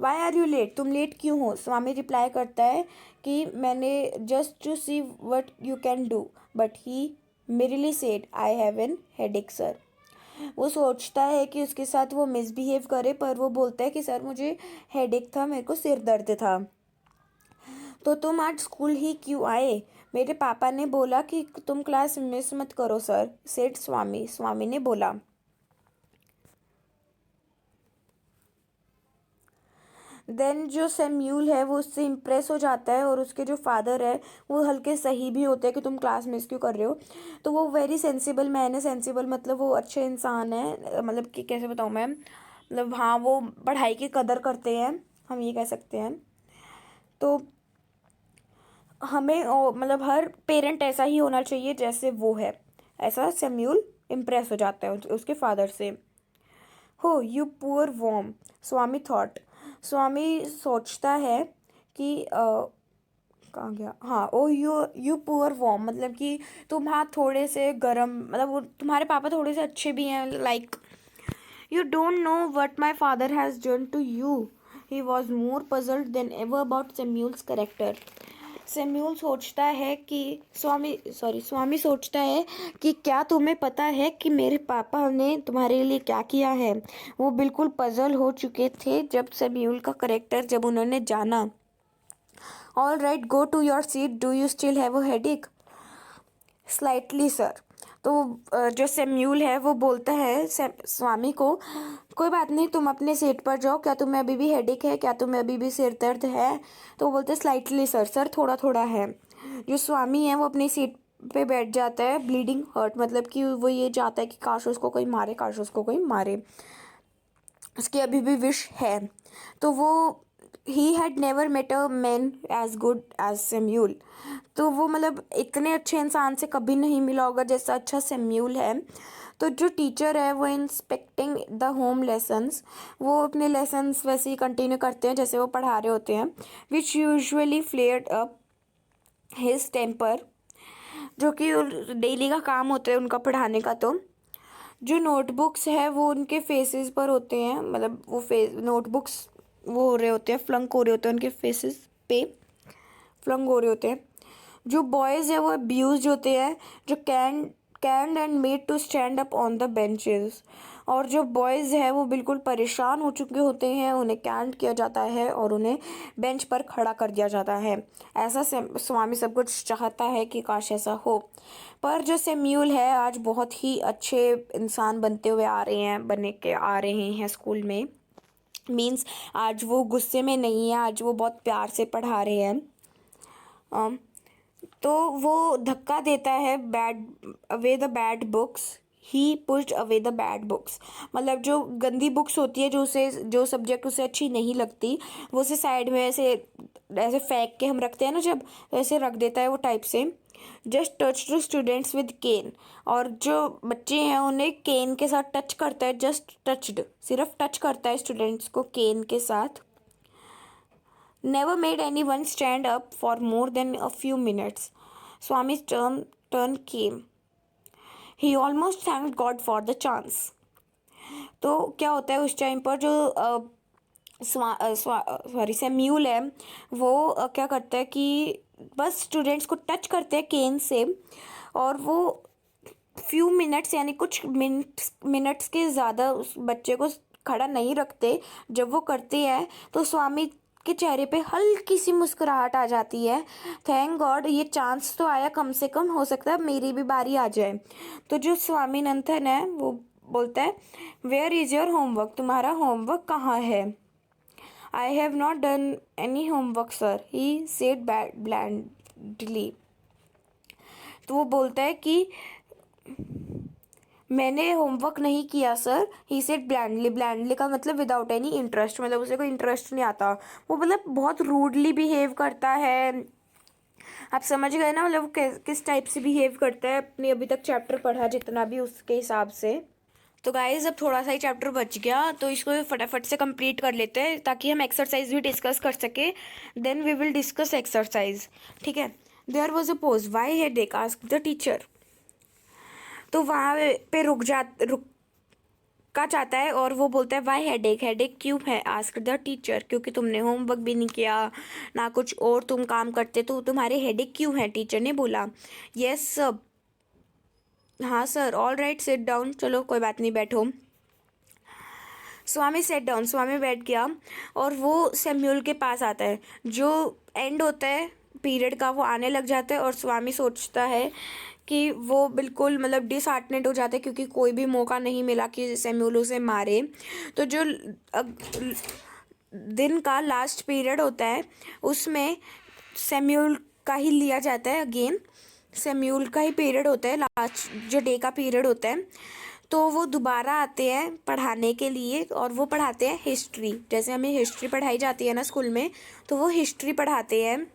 वाई आर यू लेट, तुम लेट क्यों हो? स्वामी रिप्लाई करता है कि मैंने just to see what you can do, but he merely said I have an headache sir. वो सोचता है कि उसके साथ वो मिसबिहेव करे, पर वो बोलता है कि सर मुझे हेडेक था, मेरे को सिर दर्द था। तो तुम आज स्कूल ही क्यों आए? मेरे पापा ने बोला कि तुम क्लास मिस मत करो सर, सेठ स्वामी। स्वामी ने बोला। देन जो सैम्यूल है वो उससे इम्प्रेस हो जाता है, और उसके जो फादर है वो हल्के सही भी होते हैं कि तुम क्लास मिस क्यों कर रहे हो। तो वो वेरी सेंसिबल मैन है। सेंसिबल मतलब वो अच्छे इंसान है, मतलब कि कैसे बताऊँ मैं, मतलब हाँ वो पढ़ाई की कदर करते हैं, हम ये कह सकते हैं। तो हमें मतलब हर पेरेंट ऐसा ही होना चाहिए जैसे वो है। ऐसा सैम्यूल इम्प्रेस हो जाता है उसके फादर से। Oh you poor worm, Swami thought. Swami सोचता है कि कहाँ गया, हाँ, ओ यू पुअर वॉर्म, मतलब कि तुम हाँ थोड़े से गर्म, मतलब वो तुम्हारे पापा थोड़े से अच्छे भी हैं, like you don't know what my father has done to you. He was more puzzled than ever about Samuel's character. Samuel सोचता है कि स्वामी सोचता है कि क्या तुम्हें पता है कि मेरे पापा ने तुम्हारे लिए क्या किया है। वो बिल्कुल पजल हो चुके थे जब सैम्यूल का करेक्टर, जब उन्होंने जाना। All right, go to your seat, do you still have a headache? Slightly sir. तो जो सैम्यूल है वो बोलता है स्वामी को, कोई बात नहीं, तुम अपने सीट पर जाओ, क्या तुम्हें अभी भी हेडेक है, क्या तुम्हें अभी भी सिर दर्द है? तो वो बोलते हैं स्लाइटली सर, सर थोड़ा थोड़ा है। जो स्वामी है वो अपनी सीट पे बैठ जाता है, ब्लीडिंग हर्ट, मतलब कि वो ये चाहता है कि काश उसको कोई मारे, काश उसको कोई मारे, उसकी अभी भी विश है। तो वो he had never met a man as good as Samuel. तो वो मतलब इतने अच्छे इंसान से कभी नहीं मिला होगा जैसा अच्छा सैम्यूल है। तो जो टीचर है वो इंस्पेक्टिंग द होम लेसन्स, वो अपने लेसन्स वैसे ही कंटिन्यू करते हैं जैसे वो पढ़ा रहे होते हैं, which usually flared up his temper, जो कि डेली का काम होता है उनका पढ़ाने का। तो जो नोटबुक्स है वो उनके फेसेस पर होते हैं, मतलब वो नोटबुक्स वो हो रहे होते हैं, फ्लंक हो रहे होते हैं उनके फेसेस पे, फ्लंक हो रहे होते हैं। जो बॉयज़ है वो अब्यूज होते हैं, जो caned and made to stand up on the benches. और जो बॉयज़ है वो बिल्कुल परेशान हो चुके होते हैं, उन्हें कैंड किया जाता है और उन्हें बेंच पर खड़ा कर दिया जाता है। ऐसा स्वामी सब कुछ चाहता है कि काश ऐसा हो। पर जो सैम्यूल है आज बहुत ही अच्छे इंसान बनते हुए आ रहे हैं, बने के आ रहे हैं स्कूल में। मीन्स आज वो गुस्से में नहीं है, आज वो बहुत प्यार से पढ़ा रहे हैं। तो वो धक्का देता है bad away the bad books, he pushed away the bad books, मतलब जो गंदी बुक्स होती है, जो सब्जेक्ट उसे अच्छी नहीं लगती, वो उसे साइड में ऐसे ऐसे फेंक के हम रखते हैं ना, जब ऐसे रख देता है वो टाइप से। Just touch two students with cane, और जो बच्चे हैं उन्हें केन के साथ टच करता है, जस्ट टचड, सिर्फ टच करता है स्टूडेंट्स को केन के साथ। never made anyone stand up for more than a few minutes. Swami's turn came. He almost thanked God for the chance. तो क्या होता है उस टाइम पर, जो सैम्यूल है वो क्या करता है कि बस स्टूडेंट्स को टच करते हैं केन से, और वो फ्यू मिनट्स यानी कुछ मिनट्स के ज़्यादा उस बच्चे को खड़ा नहीं रखते। जब वो करते हैं तो स्वामी के चेहरे पे हल्की सी मुस्कुराहट आ जाती है। थैंक गॉड, ये चांस तो आया, कम से कम हो सकता है मेरी भी बारी आ जाए। तो जो स्वामीनाथन है वो बोलता है, वेयर इज़ योर होमवर्क, तुम्हारा होमवर्क कहाँ है। I have not done any homework sir, he said blandly. तो वो बोलता है कि मैंने होमवर्क नहीं किया sir. He said blandly, blandly का मतलब विदाउट एनी इंटरेस्ट, मतलब उसे कोई इंटरेस्ट नहीं आता। वो मतलब बहुत रूडली बिहेव करता है। आप समझ गए ना, मतलब वो किस टाइप से बिहेव करता है। अपने अभी तक चैप्टर पढ़ा जितना भी, उसके हिसाब से। तो गाइज अब थोड़ा सा ही चैप्टर बच गया, तो इसको फटाफट से कंप्लीट कर लेते हैं ताकि हम एक्सरसाइज भी डिस्कस कर सके। Then we will discuss exercise, ठीक है। There was a pause, why headache, asked the teacher. तो वहाँ पे रुका चाहता है और वो बोलता है वाई हेडेक, हेडेक क्यों है, आस्क्ड द टीचर, क्योंकि तुमने होमवर्क भी नहीं किया ना कुछ और तुम काम करते, तो तुम्हारे हेडेक क्यों है, टीचर ने बोला। यस सर, हाँ sir, all right sit down, चलो कोई बात नहीं, बैठो। स्वामी सेट डाउन, स्वामी बैठ गया और वो सैम्यूल के पास आता है। जो एंड होता है पीरियड का वो आने लग जाता है और स्वामी सोचता है कि वो बिल्कुल मतलब डिसहार्टनेड हो जाता है क्योंकि कोई भी मौका नहीं मिला कि सैम्यूल उसे मारे। तो जो दिन का लास्ट पीरियड होता है उसमें सैम्यूल का ही लिया जाता है। अगेन सैम्यूल का ही पीरियड होता है, लास्ट जो डे का पीरियड होता है। तो वो दोबारा आते हैं पढ़ाने के लिए और वो पढ़ाते हैं हिस्ट्री। जैसे हमें हिस्ट्री पढ़ाई जाती है ना स्कूल में, तो वो हिस्ट्री पढ़ाते हैं।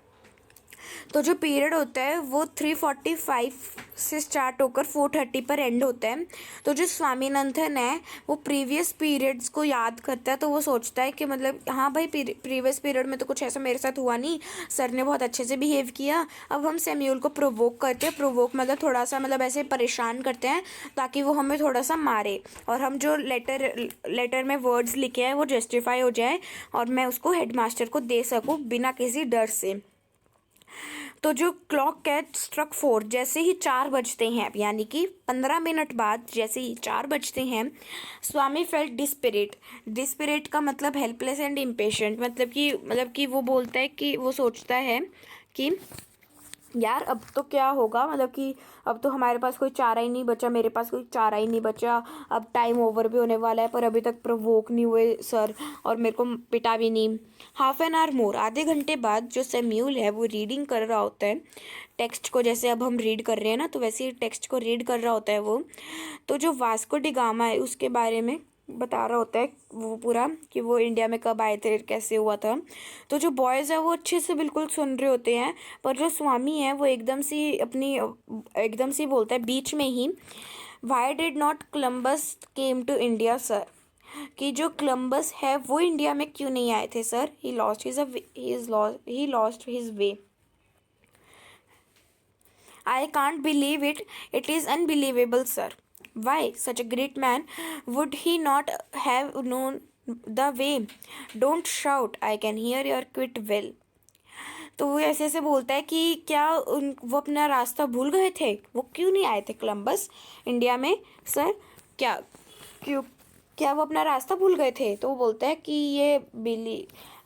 तो जो पीरियड होता है वो 3:45 से स्टार्ट होकर 4:30 पर एंड होता है। तो जो स्वामीनाथन है वो प्रीवियस पीरियड्स को याद करता है। तो वो सोचता है कि मतलब हाँ भाई, प्रीवियस पीरियड में तो कुछ ऐसा मेरे साथ हुआ नहीं, सर ने बहुत अच्छे से बिहेव किया। अब हम सैम्यूल को प्रोवोक करते हैं, प्रोवोक मतलब थोड़ा सा मतलब ऐसे परेशान करते हैं ताकि वो हमें थोड़ा सा मारे और हम जो लेटर में वर्ड्स लिखे हैं वो जस्टिफाई हो जाए और मैं उसको हेडमास्टर को दे सकूँ बिना किसी डर से। तो जो क्लॉक कैट स्ट्रक 4, जैसे ही 4 बजते हैं, यानी कि 15 मिनट बाद जैसे ही 4 बजते हैं, स्वामी फेल्ट डिस्पिरेट। डिस्पिरेट का मतलब हेल्पलेस एंड इम्पेशेंट, मतलब कि वो बोलता है कि वो सोचता है कि यार अब तो क्या होगा, मतलब कि अब तो हमारे पास कोई चारा ही नहीं बचा, मेरे पास कोई चारा ही नहीं बचा, अब टाइम ओवर भी होने वाला है पर अभी तक प्रोवोक नहीं हुए सर और मेरे को पिटा भी नहीं। हाफ एन आवर मोर, आधे घंटे बाद जो सैम्यूल है वो रीडिंग कर रहा होता है टेक्स्ट को, जैसे अब हम रीड कर रहे हैं ना, तो वैसे ही टेक्स्ट को रीड कर रहा होता है वो। तो जो वास्को डी गामा है उसके बारे में बता रहा होता है वो पूरा, कि वो इंडिया में कब आए थे, कैसे हुआ था। तो जो बॉयज़ है वो अच्छे से बिल्कुल सुन रहे होते हैं, पर जो स्वामी है वो एकदम से बोलता है बीच में ही, why did not Columbus came to India sir, कि जो कोलम्बस है वो इंडिया में क्यों नहीं आए थे sir. He lost his way. I can't believe it. It is unbelievable, sir. Why? Such a great man. Would he not have known the way? Don't shout. I can hear your quite well. तो वो ऐसे ऐसे बोलता है कि क्या वो अपना रास्ता भूल गए थे, वो क्यों नहीं आए थे कोलंबस इंडिया में सर, क्यों क्या वो अपना रास्ता भूल गए थे। तो वो बोलता है कि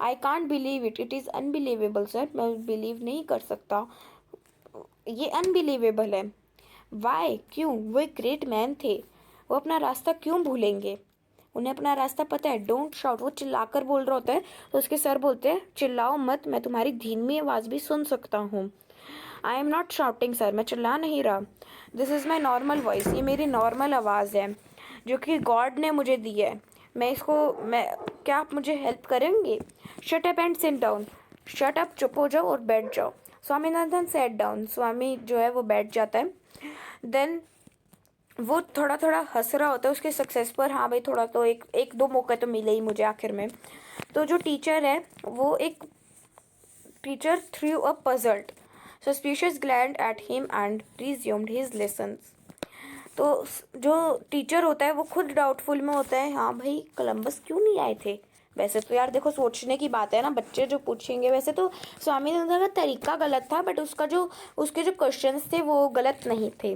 I can't believe it, it is unbelievable sir, मैं बिलीव नहीं कर सकता, ये अनबिलीवेबल है। वाई, क्यों, वो एक ग्रेट मैन थे, वो अपना रास्ता क्यों भूलेंगे, उन्हें अपना रास्ता पता है। डोंट शाउट, वो चिल्लाकर बोल रहा होता है। तो उसके सर बोलते हैं चिल्लाओ मत, मैं तुम्हारी धीमी आवाज़ भी सुन सकता हूँ। I am not shouting sir, मैं चिल्ला नहीं रहा। This is my normal voice, ये मेरी नॉर्मल आवाज़ है जो कि गॉड ने मुझे दी है। क्या आप मुझे हेल्प करेंगे। Shut up and sit down, shut up, चुप हो जाओ और बैठ जाओ। स्वामीनाथन सेट डाउन, स्वामी जो है वो बैठ जाता है। देन वो थोड़ा थोड़ा हंस रहा होता है उसके सक्सेस पर, हाँ भाई थोड़ा तो एक दो मौके तो मिले ही मुझे आखिर में। तो जो टीचर है वो teacher through a puzzled suspicious gland at him and resumed his lessons. तो जो टीचर होता है वो खुद डाउटफुल में होता है, हाँ भाई कोलंबस क्यों नहीं आए थे। वैसे तो यार देखो सोचने की बात है ना, बच्चे जो पूछेंगे, वैसे तो स्वामीनाथन का तरीका गलत था बट उसके जो क्वेश्चंस थे वो गलत नहीं थे,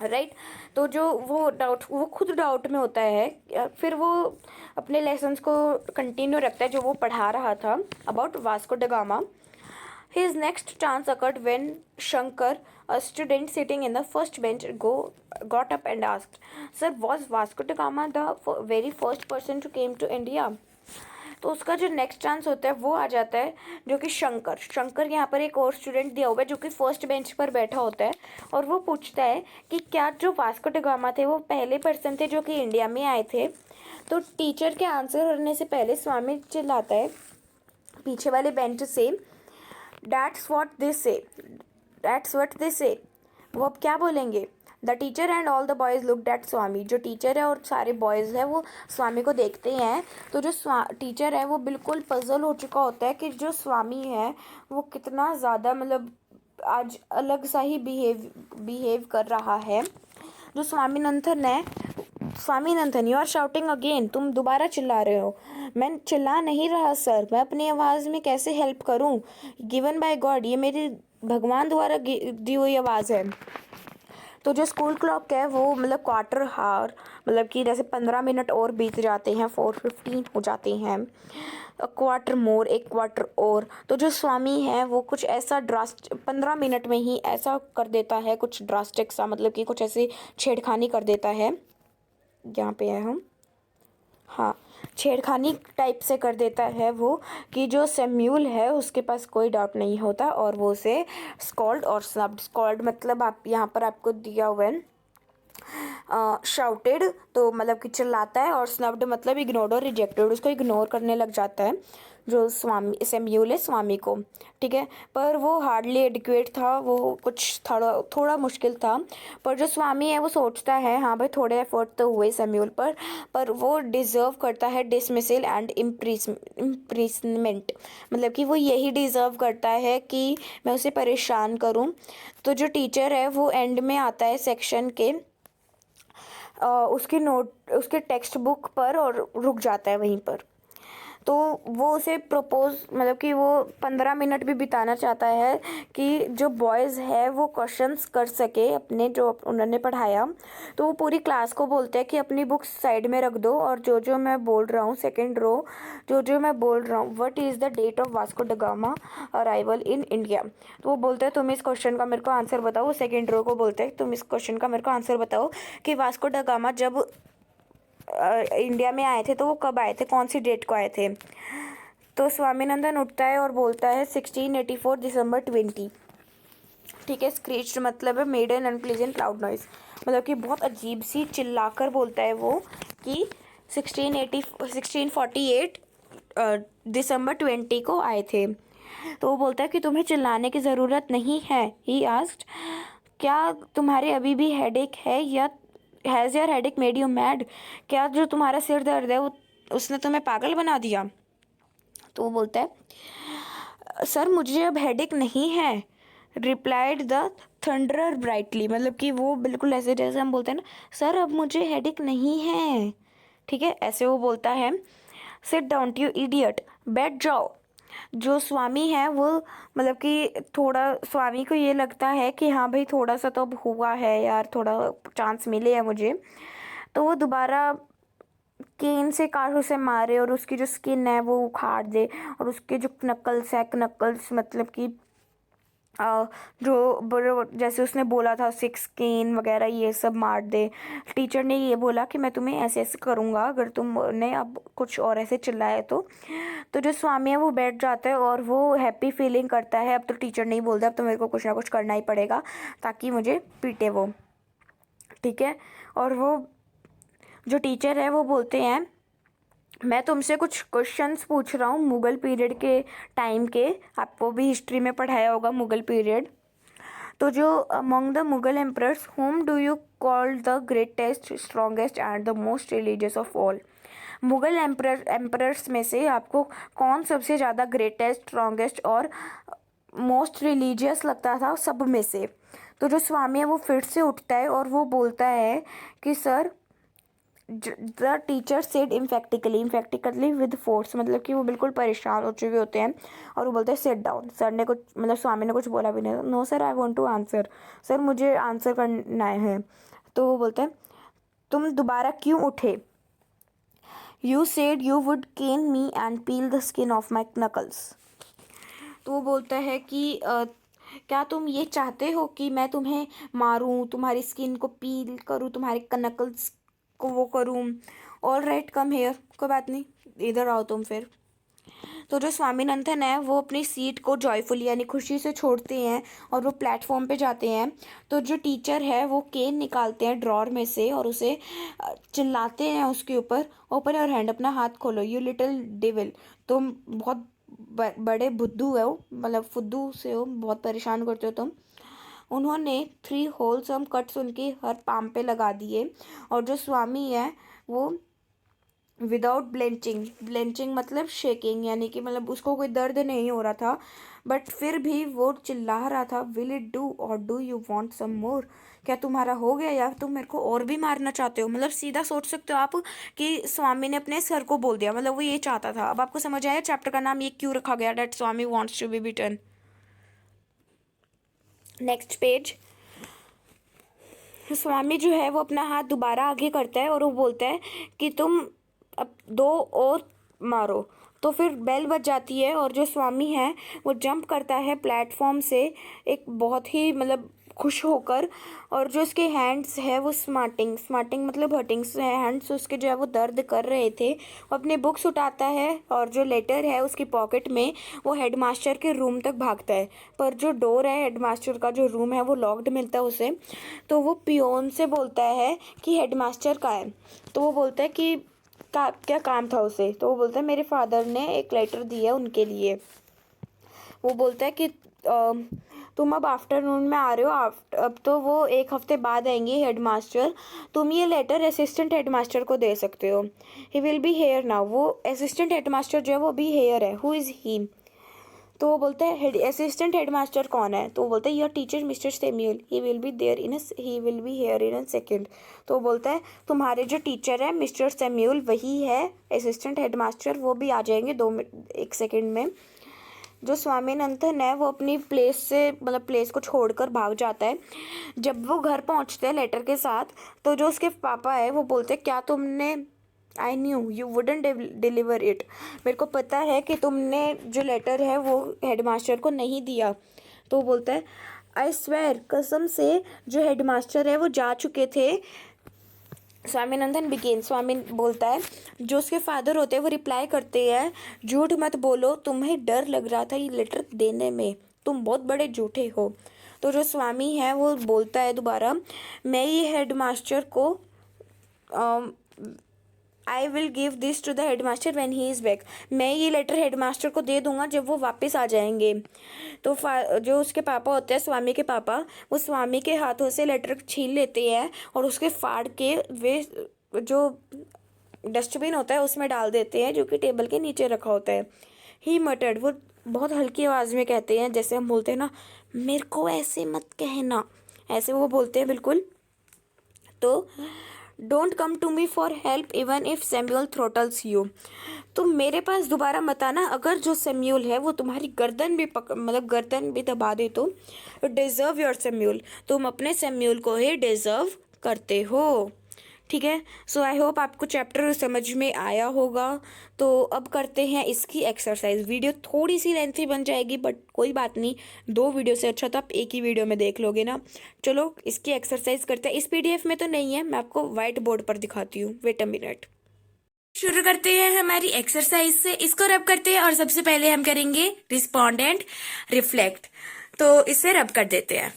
राइट। तो जो वो खुद डाउट में होता है, फिर वो अपने लेसन्स को कंटिन्यू रखता है जो वो पढ़ा रहा था about Vasco da gamma. His next chance occurred when Shankar, a student sitting in the first bench, got up and asked, "Sir, was Vasco da Gama the very first person to came to India?" तो उसका जो नेक्स्ट चांस होता है वो आ जाता है, जो कि शंकर यहाँ पर एक और स्टूडेंट दिया हुआ है जो कि फर्स्ट बेंच पर बैठा होता है, और वो पूछता है कि क्या जो वास्को ड गामा थे वो पहले पर्सन थे जो कि इंडिया में आए थे. तो टीचर के आंसर करने से पहले स्वामी चिल्लाता है पीछे वाले बेंच से, That's what they say. That's what they say. वो अब क्या बोलेंगे. The teacher and all the boys looked at Swami. जो टीचर है और सारे बॉयज़ हैं वो स्वामी को देखते हैं. तो जो टीचर है वो बिल्कुल पजल हो चुका होता है कि जो स्वामी है वो कितना ज़्यादा मतलब आज अलग सा ही बिहेव कर रहा है. जो Swaminathan you are shouting again. तुम दोबारा चिल्ला रहे हो. मैं चिल्ला नहीं रहा सर, मैं अपनी आवाज़ में कैसे हेल्प करूं. गिवन बाय गॉड, ये मेरी भगवान द्वारा दी हुई आवाज़ है. तो जो स्कूल क्लॉक है वो मतलब क्वार्टर हावर, मतलब कि जैसे 15 मिनट और बीत जाते हैं, 4:15 हो जाते हैं. क्वार्टर मोर, एक क्वार्टर और. तो जो स्वामी है वो कुछ ऐसा 15 मिनट में ही ऐसा कर देता है, कुछ ड्रास्टिक सा, मतलब कि कुछ ऐसी छेड़खानी कर देता है. यहाँ पे है हम, हाँ, छेड़खानी टाइप से कर देता है वो कि जो सैम्यूल है उसके पास कोई डाउट नहीं होता और वो उसे स्कॉल्ड और स्नब्ड. स्कॉल्ड मतलब आप यहाँ पर आपको दिया हुआ है शाउटेड, तो मतलब कि चिल्लाता है, और स्नब्ड मतलब इग्नोर्ड और रिजेक्टेड, उसको इग्नोर करने लग जाता है जो स्वामी सैम्यूल है स्वामी को. ठीक है, पर वो हार्डली एडिक्वेट था, वो कुछ थोड़ा मुश्किल था. पर जो स्वामी है वो सोचता है हाँ भाई थोड़े एफर्ट तो हुए सैम्यूल पर वो डिज़र्व करता है डिसमिसल एंड इम्प्रिजमेंट. मतलब कि वो यही डिज़र्व करता है कि मैं उसे परेशान करूं. तो जो टीचर है वो एंड में आता है सेक्शन के उसके टेक्स्ट बुक पर और रुक जाता है वहीं पर. तो वो उसे प्रपोज, मतलब कि वो 15 मिनट भी बिताना चाहता है कि जो बॉयज़ है वो क्वेश्चंस कर सके अपने जो उन्होंने पढ़ाया. तो वो पूरी क्लास को बोलते हैं कि अपनी बुक्स साइड में रख दो और जो मैं बोल रहा हूँ, सेकंड रो, जो मैं बोल रहा हूँ, what is the date of Vasco da Gama arrival in India. तो वो बोलते हैं तुम इस क्वेश्चन का मेरे को आंसर बताओ. वो सेकेंड रो को बोलते हैं तुम इस क्वेश्चन का मेरे को आंसर बताओ कि वास्को ड गामा जब इंडिया में आए थे तो वो कब आए थे, कौन सी डेट को आए थे. तो स्वामीनाथन उठता है और बोलता है 1684 दिसंबर 20. ठीक है, स्क्रीच्ड मतलब है made an unpleasant loud noise, मतलब कि बहुत अजीब सी चिल्लाकर बोलता है वो कि 1648 दिसंबर 20 को आए थे. तो वो बोलता है कि तुम्हें चिल्लाने की ज़रूरत नहीं है. ही आस्क्ड, क्या तुम्हारे अभी भी हेडेक है या has your headache made you mad. क्या जो तुम्हारा सिर दर्द है वो उसने तुम्हें पागल बना दिया. तो वो बोलता है सर मुझे अब हेडेक नहीं है. रिप्लाइड द थंडरर ब्राइटली, मतलब कि वो बिल्कुल ऐसे जैसे हम बोलते हैं ना, सर अब मुझे हेडेक नहीं है. ठीक है, ऐसे वो बोलता है. सिट डाउन यू इडियट, बैठ जाओ. जो स्वामी है वो मतलब कि थोड़ा स्वामी को ये लगता है कि हाँ भाई थोड़ा सा तो अब हुआ है यार, थोड़ा चांस मिले है मुझे. तो वो दोबारा केन से काट उसे मारे और उसकी जो स्किन है वो उखाड़ दे, और उसके जो नकल्स मतलब कि जो जैसे उसने बोला था 6 केन वगैरह ये सब मार दे. टीचर ने ये बोला कि मैं तुम्हें ऐसे ऐसे करूँगा अगर तुमने अब कुछ और ऐसे चिल्लाए तो. जो स्वामी है वो बैठ जाता है और वो हैप्पी फीलिंग करता है अब तो टीचर नहीं बोलता, अब तो मेरे को कुछ ना कुछ करना ही पड़ेगा ताकि मुझे पीटे वो. ठीक है, और वो जो टीचर है वो बोलते हैं मैं तुमसे कुछ क्वेश्चंस पूछ रहा हूँ मुग़ल पीरियड के टाइम के. आपको भी हिस्ट्री में पढ़ाया होगा मुग़ल पीरियड. तो जो among the Mughal emperors home do you call the greatest, strongest and the most religious of all. Mughal emperors में से आपको कौन सबसे ज़्यादा ग्रेटेस्ट, स्ट्रॉन्गेस्ट और मोस्ट रिलीजियस लगता था सब में से. तो जो स्वामी है वो फिर से उठता है और वो बोलता है कि sir, the teacher said emphatically with force, मतलब कि वो बिल्कुल परेशान हो चुके होते हैं और वो बोलते हैं सिट डाउन. सर ने कुछ मतलब स्वामी ने कुछ बोला भी नहीं. No sir I want to answer, sir मुझे आंसर करना है. तो वो बोलते हैं तुम दोबारा क्यों उठे. You said you would cane me and peel the skin of my knuckles. तो वो बोलता है कि क्या तुम ये चाहते हो कि मैं तुम्हें मारूं, तुम्हारी स्किन को पील करूं, तुम्हारे नकल्स को वो करूं। ऑल राइट कम हेयर, कोई बात नहीं, इधर आओ तुम फिर। तो जो स्वामीनाथन है वो अपनी सीट को जॉयफुली यानी खुशी से छोड़ते हैं और वो प्लेटफॉर्म पे जाते हैं। तो जो टीचर है वो केन निकालते हैं ड्रॉर में से और उसे चिल्लाते हैं उसके ऊपर, ओपन योर हैंड, अपना हाथ खोलो, यू लिटिल डेविल, तुम बहुत बड़े बुद्धू हो, मतलब फुद्दू से हो, बहुत परेशान करते हो तुम। उन्होंने 3 होलसम कट्स उनके हर पाम पे लगा दिए और जो स्वामी है वो विदाउट ब्लेंचिंग, ब्लेंचिंग मतलब शेकिंग, यानी कि मतलब उसको कोई दर्द नहीं हो रहा था, बट फिर भी वो चिल्ला रहा था, विल इट डू और डू यू वांट सम मोर, क्या तुम्हारा हो गया या तुम मेरे को और भी मारना चाहते हो। मतलब सीधा सोच सकते हो आप कि स्वामी ने अपने सर को बोल दिया, मतलब वो ये चाहता था। अब आपको समझ आया चैप्टर का नाम ये क्यों रखा गया, that Swami wants to be beaten. Next page. Swami जो है वो अपना हाथ दोबारा आगे करता है और वो बोलता है कि तुम अब 2 और मारो। तो फिर बेल बज जाती है और जो स्वामी है वो जंप करता है प्लेटफॉर्म से, एक बहुत ही मतलब खुश होकर, और जो उसके हैंड्स है वो स्मार्टिंग, स्मार्टिंग मतलब हर्टिंग हैंड्स उसके जो है वो दर्द कर रहे थे। वो अपने बुक्स उठाता है और जो लेटर है उसकी पॉकेट में वो हेडमास्टर के रूम तक भागता है, पर जो डोर है हेडमास्टर का जो रूम है वो लॉक्ड मिलता है उसे। तो वो पियोन से बोलता है कि हेडमास्टर का है। तो वो बोलता है कि क्या काम था उसे। तो वो बोलता है मेरे फादर ने एक लेटर दिया उनके लिए। वो बोलता है कि तुम अब आफ्टरनून में आ रहे हो, अब तो वो 1 हफ्ते बाद आएंगे हेडमास्टर, तुम ये लेटर असिस्टेंट हेडमास्टर को दे सकते हो। ही विल बी हेयर नाउ, वो असिस्टेंट हेडमास्टर जो है वो भी हेयर है। हु इज़ ही। तो वो बोलता है असिस्टेंट हेडमास्टर कौन है। तो वो बोलता है your teacher mister Samuel, he will be there in he will be here in a second. तो वो बोलता है तुम्हारे जो टीचर है मिस्टर सैमुअल वही है असिस्टेंट हेडमास्टर, वो भी आ जाएंगे 1 सेकेंड में। जो स्वामीनाथन है वो अपनी प्लेस से मतलब प्लेस को छोड़कर भाग जाता है। जब वो घर पहुंचते हैं लेटर के साथ, तो जो उसके पापा है वो बोलते हैं क्या तुमने, I knew you wouldn't deliver it, मेरे को पता है कि तुमने जो लेटर है वो हेडमास्टर को नहीं दिया। तो वो बोलता है आई स्वेयर, कसम से जो हेडमास्टर है वो जा चुके थे। स्वामीनाथन बिगेन, स्वामी बोलता है, जो उसके फादर होते हैं वो रिप्लाई करते हैं झूठ मत बोलो, तुम्हें डर लग रहा था ये लेटर देने में, तुम बहुत बड़े झूठे हो। तो जो स्वामी है वो बोलता है दोबारा, मैं ये हेडमास्टर को I will give this to the headmaster when he is back, मैं ये लेटर हेडमास्टर को दे दूंगा जब वो वापस आ जाएंगे। तो जो उसके पापा होते हैं स्वामी के पापा, वो स्वामी के हाथों से लेटर छीन लेते हैं और उसके फाड़ के वे जो डस्टबिन होता है उसमें डाल देते हैं जो कि टेबल के नीचे रखा होता है। ही मटर्ड, वो बहुत हल्की आवाज़ में कहते हैं, जैसे हम बोलते हैं ना मेरे को ऐसे मत कहना, ऐसे वो बोलते हैं बिल्कुल। तो don't come to me for help even if Samuel throttles you, तुम मेरे पास दोबारा मत आना अगर जो सैमुअल है वो तुम्हारी गर्दन भी मतलब गर्दन भी दबा दे तो डिज़र्व योर सैमुअल, तुम अपने सैमुअल को ही डिज़र्व करते हो। ठीक है, सो आई होप आपको चैप्टर समझ में आया होगा। तो अब करते हैं इसकी एक्सरसाइज। वीडियो थोड़ी सी लेंथी बन जाएगी बट कोई बात नहीं, 2 वीडियो से अच्छा तो आप एक ही वीडियो में देख लोगे ना। चलो इसकी एक्सरसाइज करते हैं। इस PDF में तो नहीं है, मैं आपको व्हाइट बोर्ड पर दिखाती हूँ, वेट अ मिनट। शुरू करते हैं हमारी एक्सरसाइज से, इसको रब करते हैं और सबसे पहले हम करेंगे रिस्पॉन्डेंट रिफ्लेक्ट। तो इसे रब कर देते हैं।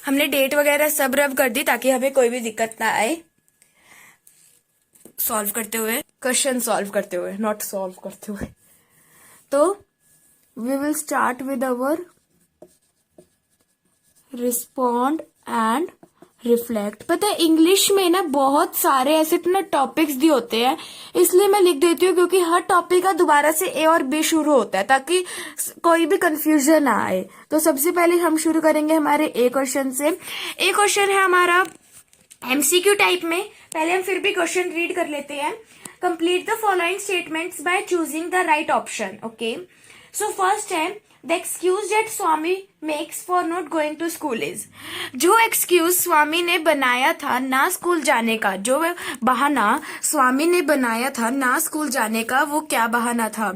हमने डेट वगैरह सब रब कर दी ताकि हमें कोई भी दिक्कत ना आए सॉल्व करते हुए, क्वेश्चन सॉल्व करते हुए, नॉट सॉल्व करते हुए। तो we will start with our respond and reflect. पता है इंग्लिश में ना बहुत सारे ऐसे ना टॉपिक्स दिए होते हैं, इसलिए मैं लिख देती हूँ क्योंकि हर टॉपिक का दोबारा से A और B शुरू होता है ताकि कोई भी कंफ्यूजन ना आए। तो सबसे पहले हम शुरू करेंगे हमारे A क्वेश्चन से। A क्वेश्चन है हमारा MCQ टाइप में। पहले हम फिर भी क्वेश्चन रीड कर लेते हैं। Complete the following statements by choosing the right option. Okay, so first है the excuse that Swami makes for not going to school is, जो एक्सक्यूज स्वामी ने बनाया था ना स्कूल जाने का, जो बहाना स्वामी ने बनाया था ना स्कूल जाने का, वो क्या बहाना था?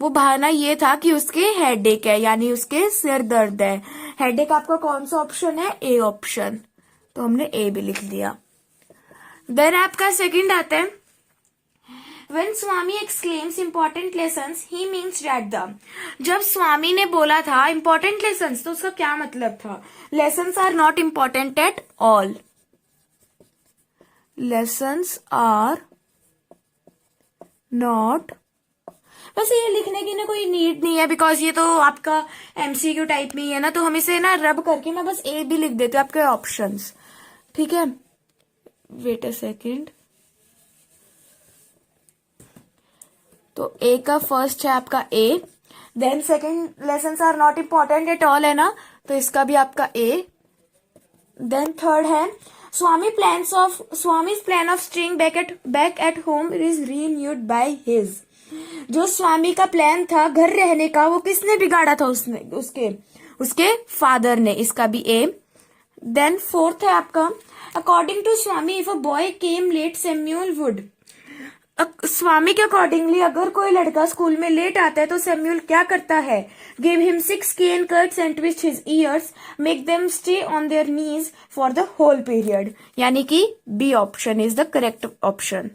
वो बहाना ये था कि उसके हेडेक है, यानी उसके सिर दर्द है। हेडेक आपका कौन सा ऑप्शन है? ए ऑप्शन, तो हमने ए भी लिख दिया। देन आपका सेकंड आता है, When Swami exclaims important lessons, he means that the, जब स्वामी ने बोला था important lessons, तो उसका क्या मतलब था? Lessons are not important at all. Lessons are not, वैसे ये लिखने की ना कोई नीड नहीं है, बिकॉज ये तो आपका एमसीक्यू टाइप में ही है ना, तो हम इसे ना रब करके ना बस ए भी लिख देते हैं आपके ऑप्शंस, ठीक है। वेट अ सेकेंड, तो ए का फर्स्ट है आपका A, then second lessons are not important at all है ना, तो इसका भी आपका ए। देन थर्ड है Swami's plan of staying back at home is renewed by his, जो स्वामी का प्लान था घर रहने का, वो किसने बिगाड़ा था? उसके फादर ने, इसका भी ए। देन फोर्थ है आपका, according to Swami if a boy came late Samuel would, Swami के अकॉर्डिंगली अगर कोई लड़का स्कूल में लेट आता है तो सैम्यूल क्या करता है? Give him 6 cane cuts and twist his ears, make them stay on their knees for the whole period, यानी कि B option is the correct option.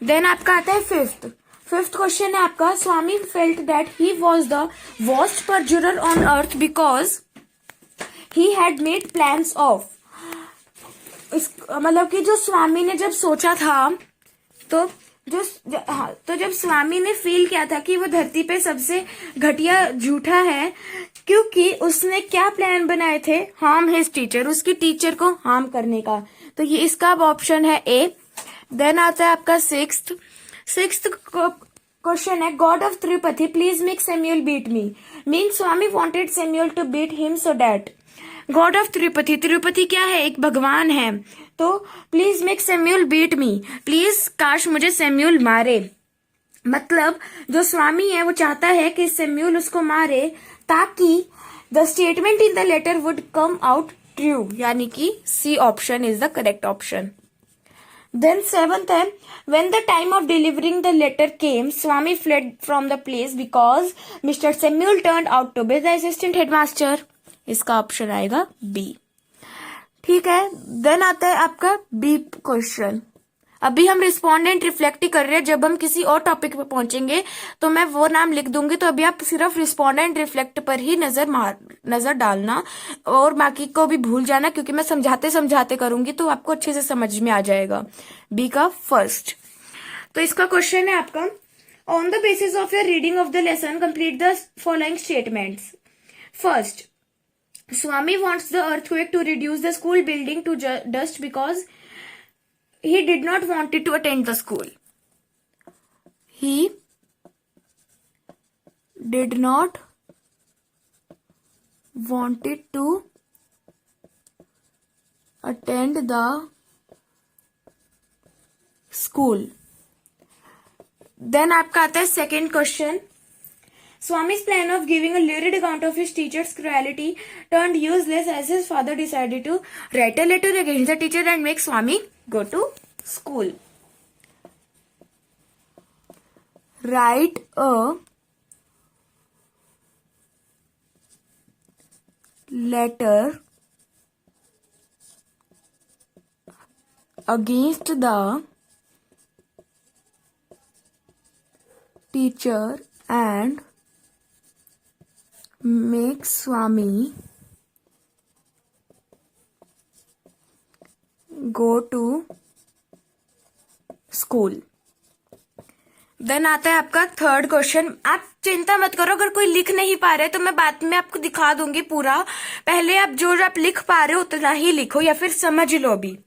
Then आपका आता है फिफ्थ क्वेश्चन है आपका, Swami felt that he was the worst perjurer on earth because he had made plans of, मतलब कि जो स्वामी ने जब सोचा था, तो जब स्वामी ने फील किया था कि वो धरती पे सबसे घटिया झूठा है, क्योंकि उसने क्या प्लान बनाए थे? हार्म हिज टीचर, उसकी टीचर को हार्म करने का, तो ये इसका अब ऑप्शन है ए। देन आता है आपका सिक्स्थ क्वेश्चन है, god of Tirupati please make Samuel beat me, mean Swami wanted Samuel to beat him so that, god of Tirupati, Tirupati क्या है? एक भगवान है, तो please make Samuel beat me, please काश मुझे सैम्यूल मारे, मतलब जो स्वामी है वो चाहता है कि सैम्यूल उसको मारे ताकि the statement in the letter would come out true, यानी कि C option is the correct option. Then seventh है, when the time of delivering the letter came, Swami fled from the place because Mr. Samuel turned out to be the assistant headmaster, इसका ऑप्शन आएगा बी, ठीक है। देन आता है आपका बी क्वेश्चन, अभी हम रिस्पोंडेंट रिफ्लेक्ट ही कर रहे हैं, जब हम किसी और टॉपिक पे पहुंचेंगे तो मैं वो नाम लिख दूंगी, तो अभी आप सिर्फ रिस्पोंडेंट रिफ्लेक्ट पर ही नजर डालना और बाकी को भी भूल जाना, क्योंकि मैं समझाते समझाते करूंगी तो आपको अच्छे से समझ में आ जाएगा। बी का फर्स्ट, तो इसका क्वेश्चन है आपका, on the basis of your reading of the lesson complete the following statements. First, Swami wants the earthquake to reduce the school building to dust because he did not want it to attend the school. He did not want it to attend the school. Then आपका आता है second question, Swami's plan of giving a lurid account of his teacher's cruelty turned useless as his father decided to write a letter against the teacher and make Swami go to school. Write a letter against the teacher and make Swami go to school. Then आता है आपका थर्ड क्वेश्चन, आप चिंता मत करो, अगर कोई लिख नहीं पा रहे तो मैं बाद में आपको दिखा दूंगी पूरा, पहले आप जो आप लिख पा रहे हो उतना ही लिखो या फिर समझ लो भी।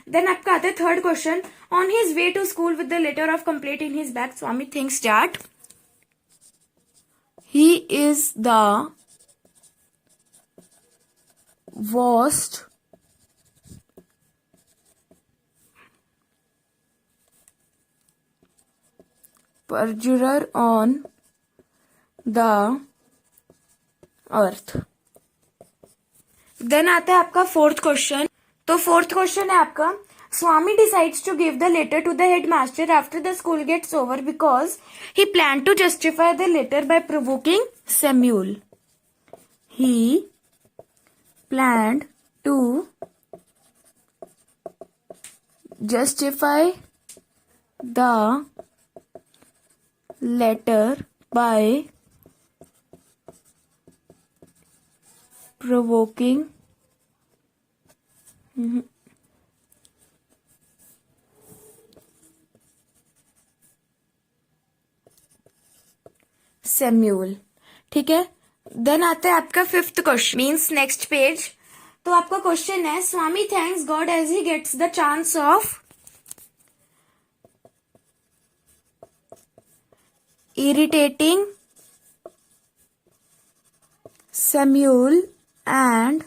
देन आपका आता है third question, on his way to school with the letter of complaint in his bag Swami thinks that he is the worst perjurer on the earth. Then आता है आपका फोर्थ क्वेश्चन। तो फोर्थ क्वेश्चन है आपका, Swami decides to give the letter to the head master after the school gets over because he plan to justify the letter by provoking Samuel. He planned to justify the letter by provoking Samuel. ठीक है। देन आता है आपका fifth question, means next page. तो आपका क्वेश्चन है, Swami thanks God as he gets the chance of irritating Samuel and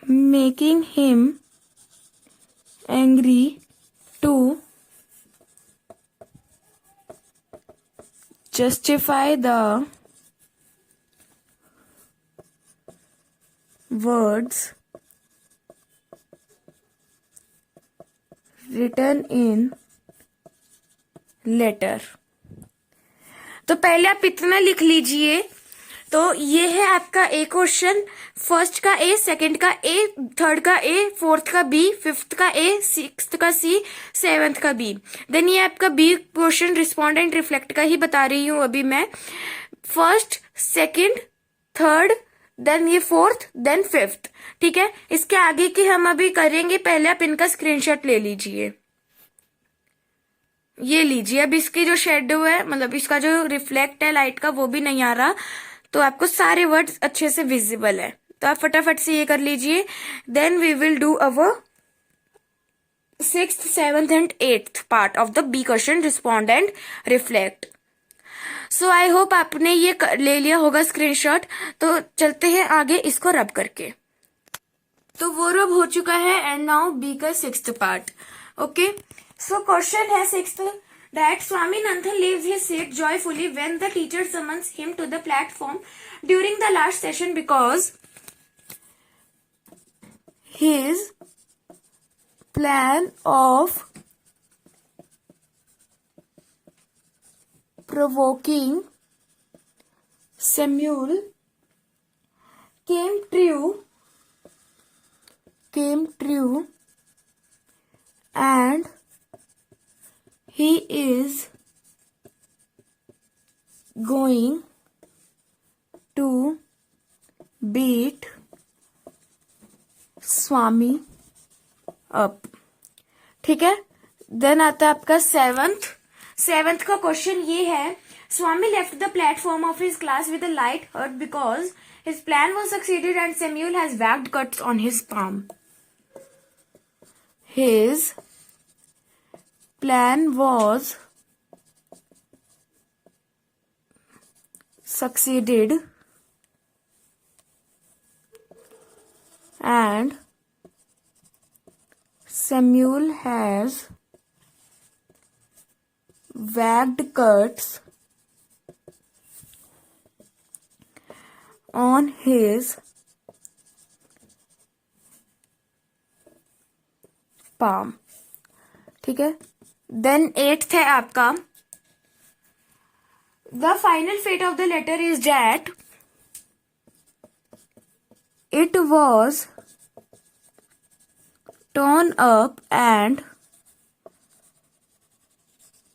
making him angry to justify the words written in letter। तो पहले आप इतना लिख लीजिए। तो ये है आपका ए क्वेश्चन, फर्स्ट का ए, सेकंड का ए, थर्ड का ए, फोर्थ का बी, फिफ्थ का ए, सिक्स्थ का सी, सेवेंथ का बी। देन ये आपका बी क्वेश्चन रिस्पॉन्डेंट रिफ्लेक्ट का ही बता रही हूं अभी मैं। फर्स्ट, सेकंड, थर्ड, देन ये फोर्थ, देन फिफ्थ। ठीक है। इसके आगे की हम अभी करेंगे, पहले आप इनका स्क्रीनशॉट ले लीजिए। ये लीजिए। अब इसकी जो शेडो है, मतलब इसका जो रिफ्लेक्ट है लाइट का, वो भी नहीं आ रहा, तो आपको सारे वर्ड्स अच्छे से विजिबल है। तो आप फटाफट से ये कर लीजिए। Then we will do our sixth, seventh and eighth part of the B question, respond and reflect. So I hope आपने ये ले लिया होगा स्क्रीनशॉट। तो चलते हैं आगे इसको रब करके। तो वो रब हो चुका है एंड नाउ बी का सिक्स्थ पार्ट। ओके। सो क्वेश्चन है sixth, that Swaminathan leaves his seat joyfully when the teacher summons him to the platform during the last session because his plan of provoking Samuel came true and he is going to beat Swami up. ठीक है। देन आता है आपका सेवंथ का क्वेश्चन ये है, Swami left the platform of his class with a light heart because his plan was succeeded and Samuel has wagged cuts on his palm. His plan was succeeded and Samuel has wagged cuts on his palm। ठीक है। देन एट्थ है आपका, the final fate of the letter is that it was torn up and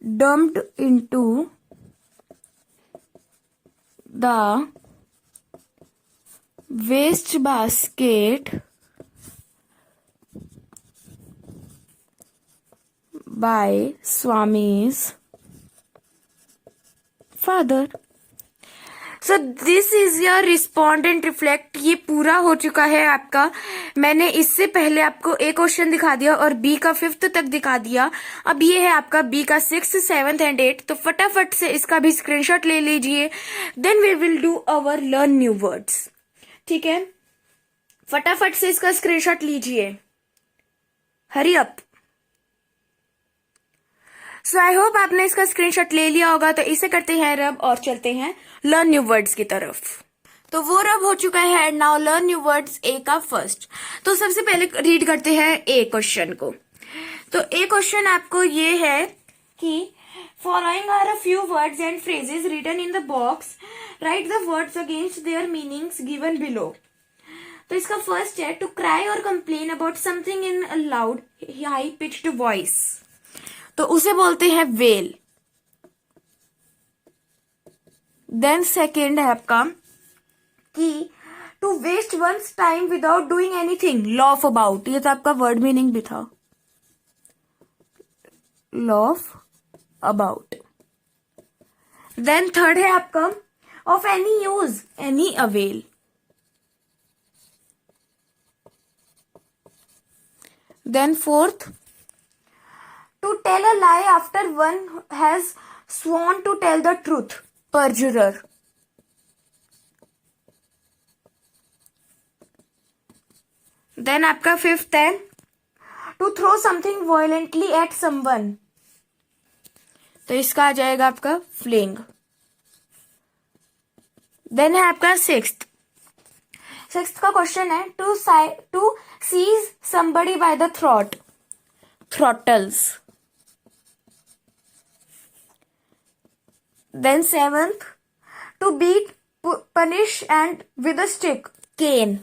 dumped into the waste basket by Swami's father। So this is your respondent reflect. ये पूरा हो चुका है आपका। मैंने इससे पहले आपको ए क्वेश्चन दिखा दिया और बी का फिफ्थ तक दिखा दिया। अब ये है आपका बी का सिक्स, सेवंथ एंड एट। तो फटाफट से इसका भी स्क्रीनशॉट ले लीजिए। Then we will do our learn new words. ठीक है। फटाफट से इसका स्क्रीनशॉट लीजिए, hurry up. So I hope आपने इसका स्क्रीनशॉट ले लिया होगा। तो इसे करते हैं रब और चलते हैं लर्न न्यू वर्ड्स की तरफ। तो वो रब हो चुका है। नाउ लर्न न्यू वर्ड्स ए का फर्स्ट। तो सबसे पहले रीड करते हैं ए क्वेश्चन को। तो ए क्वेश्चन आपको ये है कि following are a few words and phrases written in the box, write the words against their meanings given below. तो इसका फर्स्ट है टू क्राई और complain about something in a loud high pitched voice, तो उसे बोलते हैं वेल। देन सेकेंड है आपका कि to waste one's time without doing anything, loaf about, ये तो आपका वर्ड मीनिंग भी था, लॉफ अबाउट। देन थर्ड है आपका of any use, any avail. Then fourth to tell a lie after one has sworn to tell the truth, perjurer। Then आपका फिफ्थ है to throw something violently at someone, तो इसका आ जाएगा आपका फ्लिंग। देन है आपका सिक्स्थ का क्वेश्चन है to seize somebody by the throat, throttles। Then seventh, to beat, punish and with a stick, cane।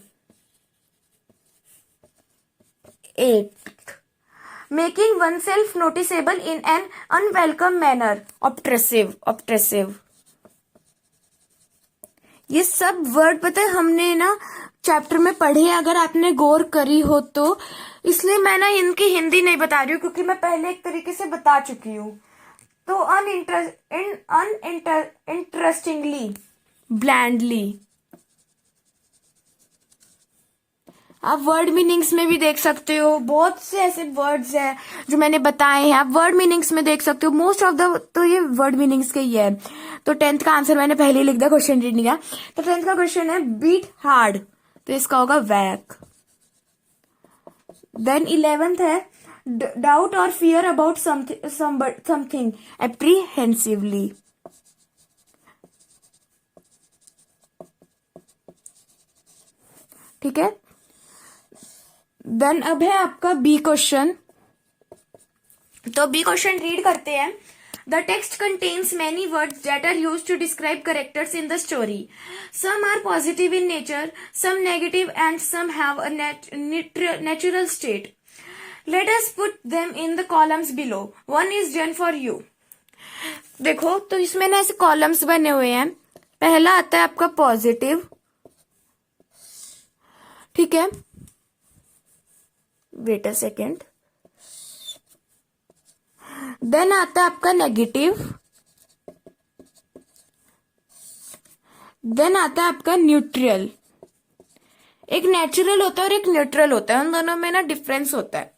Eighth, making oneself noticeable in an unwelcome manner, obtrusive। ये सब वर्ड पता है हमने ना चैप्टर में पढ़े, अगर आपने गौर करी हो तो, इसलिए मैं ना इनकी हिंदी नहीं बता रही हूँ क्योंकि मैं पहले एक तरीके से बता चुकी हूँ। तो अनइंटरेस्टिंगली, ब्लैंडली। आप वर्ड मीनिंग्स में भी देख सकते हो, बहुत से ऐसे वर्ड्स हैं जो मैंने बताए हैं, आप वर्ड मीनिंग्स में देख सकते हो। मोस्ट ऑफ द तो ये वर्ड मीनिंग्स के ही है। तो 10th का आंसर मैंने पहले ही लिख दिया, क्वेश्चन रीड नहीं किया। तो 10th का क्वेश्चन है बीट हार्ड, तो इसका होगा वैक। देन 11th है डाउट और फियर अबाउट समथिंग, एप्रीहेंसिवली। ठीक है। देन अब है आपका बी क्वेश्चन। तो बी क्वेश्चन रीड करते हैं। The text contains many words that are used to describe characters in the story. Some are positive in nature, some negative, and some have a natural state. Let us put them in the columns below. One is done for you. देखो तो इसमें ना ऐसे कॉलम्स बने हुए हैं। पहला आता है आपका पॉजिटिव, ठीक है, वेट अ सेकेंड। देन आता है आपका नेगेटिव, देन आता है आपका न्यूट्रल। एक नेचुरल होता है और एक न्यूट्रल होता है, उन दोनों में ना डिफरेंस होता है।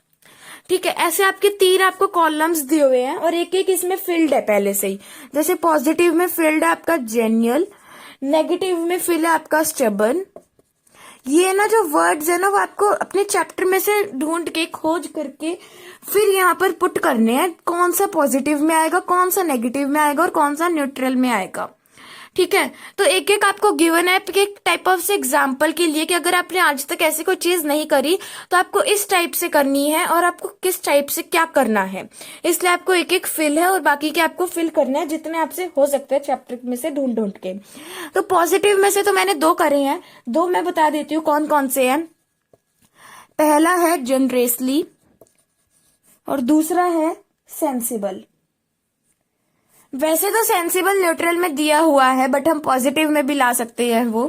ठीक है, ऐसे आपके 3 आपको कॉलम्स दिए हुए हैं और एक एक इसमें फील्ड है पहले से ही। जैसे पॉजिटिव में फील्ड है आपका जेन्युअल, नेगेटिव में फील्ड है आपका स्टबर्न। ये ना जो वर्ड्स है ना वो आपको अपने चैप्टर में से ढूंढ के खोज करके फिर यहाँ पर पुट करने हैं, कौन सा पॉजिटिव में आएगा, कौन सा नेगेटिव में आएगा और कौन सा न्यूट्रल में आएगा। ठीक है, तो एक एक आपको गिवन है एक टाइप ऑफ से एग्जाम्पल के लिए कि अगर आपने आज तक ऐसी कोई चीज नहीं करी तो आपको इस टाइप से करनी है और आपको किस टाइप से क्या करना है। इसलिए आपको एक एक फिल है और बाकी के आपको फिल करना है जितने आपसे हो सकते हैं चैप्टर में से ढूंढ ढूंढ के। तो पॉजिटिव में से तो मैंने 2 करे हैं, 2 मैं बता देती हूँ कौन कौन से हैं। पहला है जनरसली और दूसरा है सेंसिबल। वैसे तो सेंसिबल न्यूट्रल में दिया हुआ है बट हम पॉजिटिव में भी ला सकते हैं वो,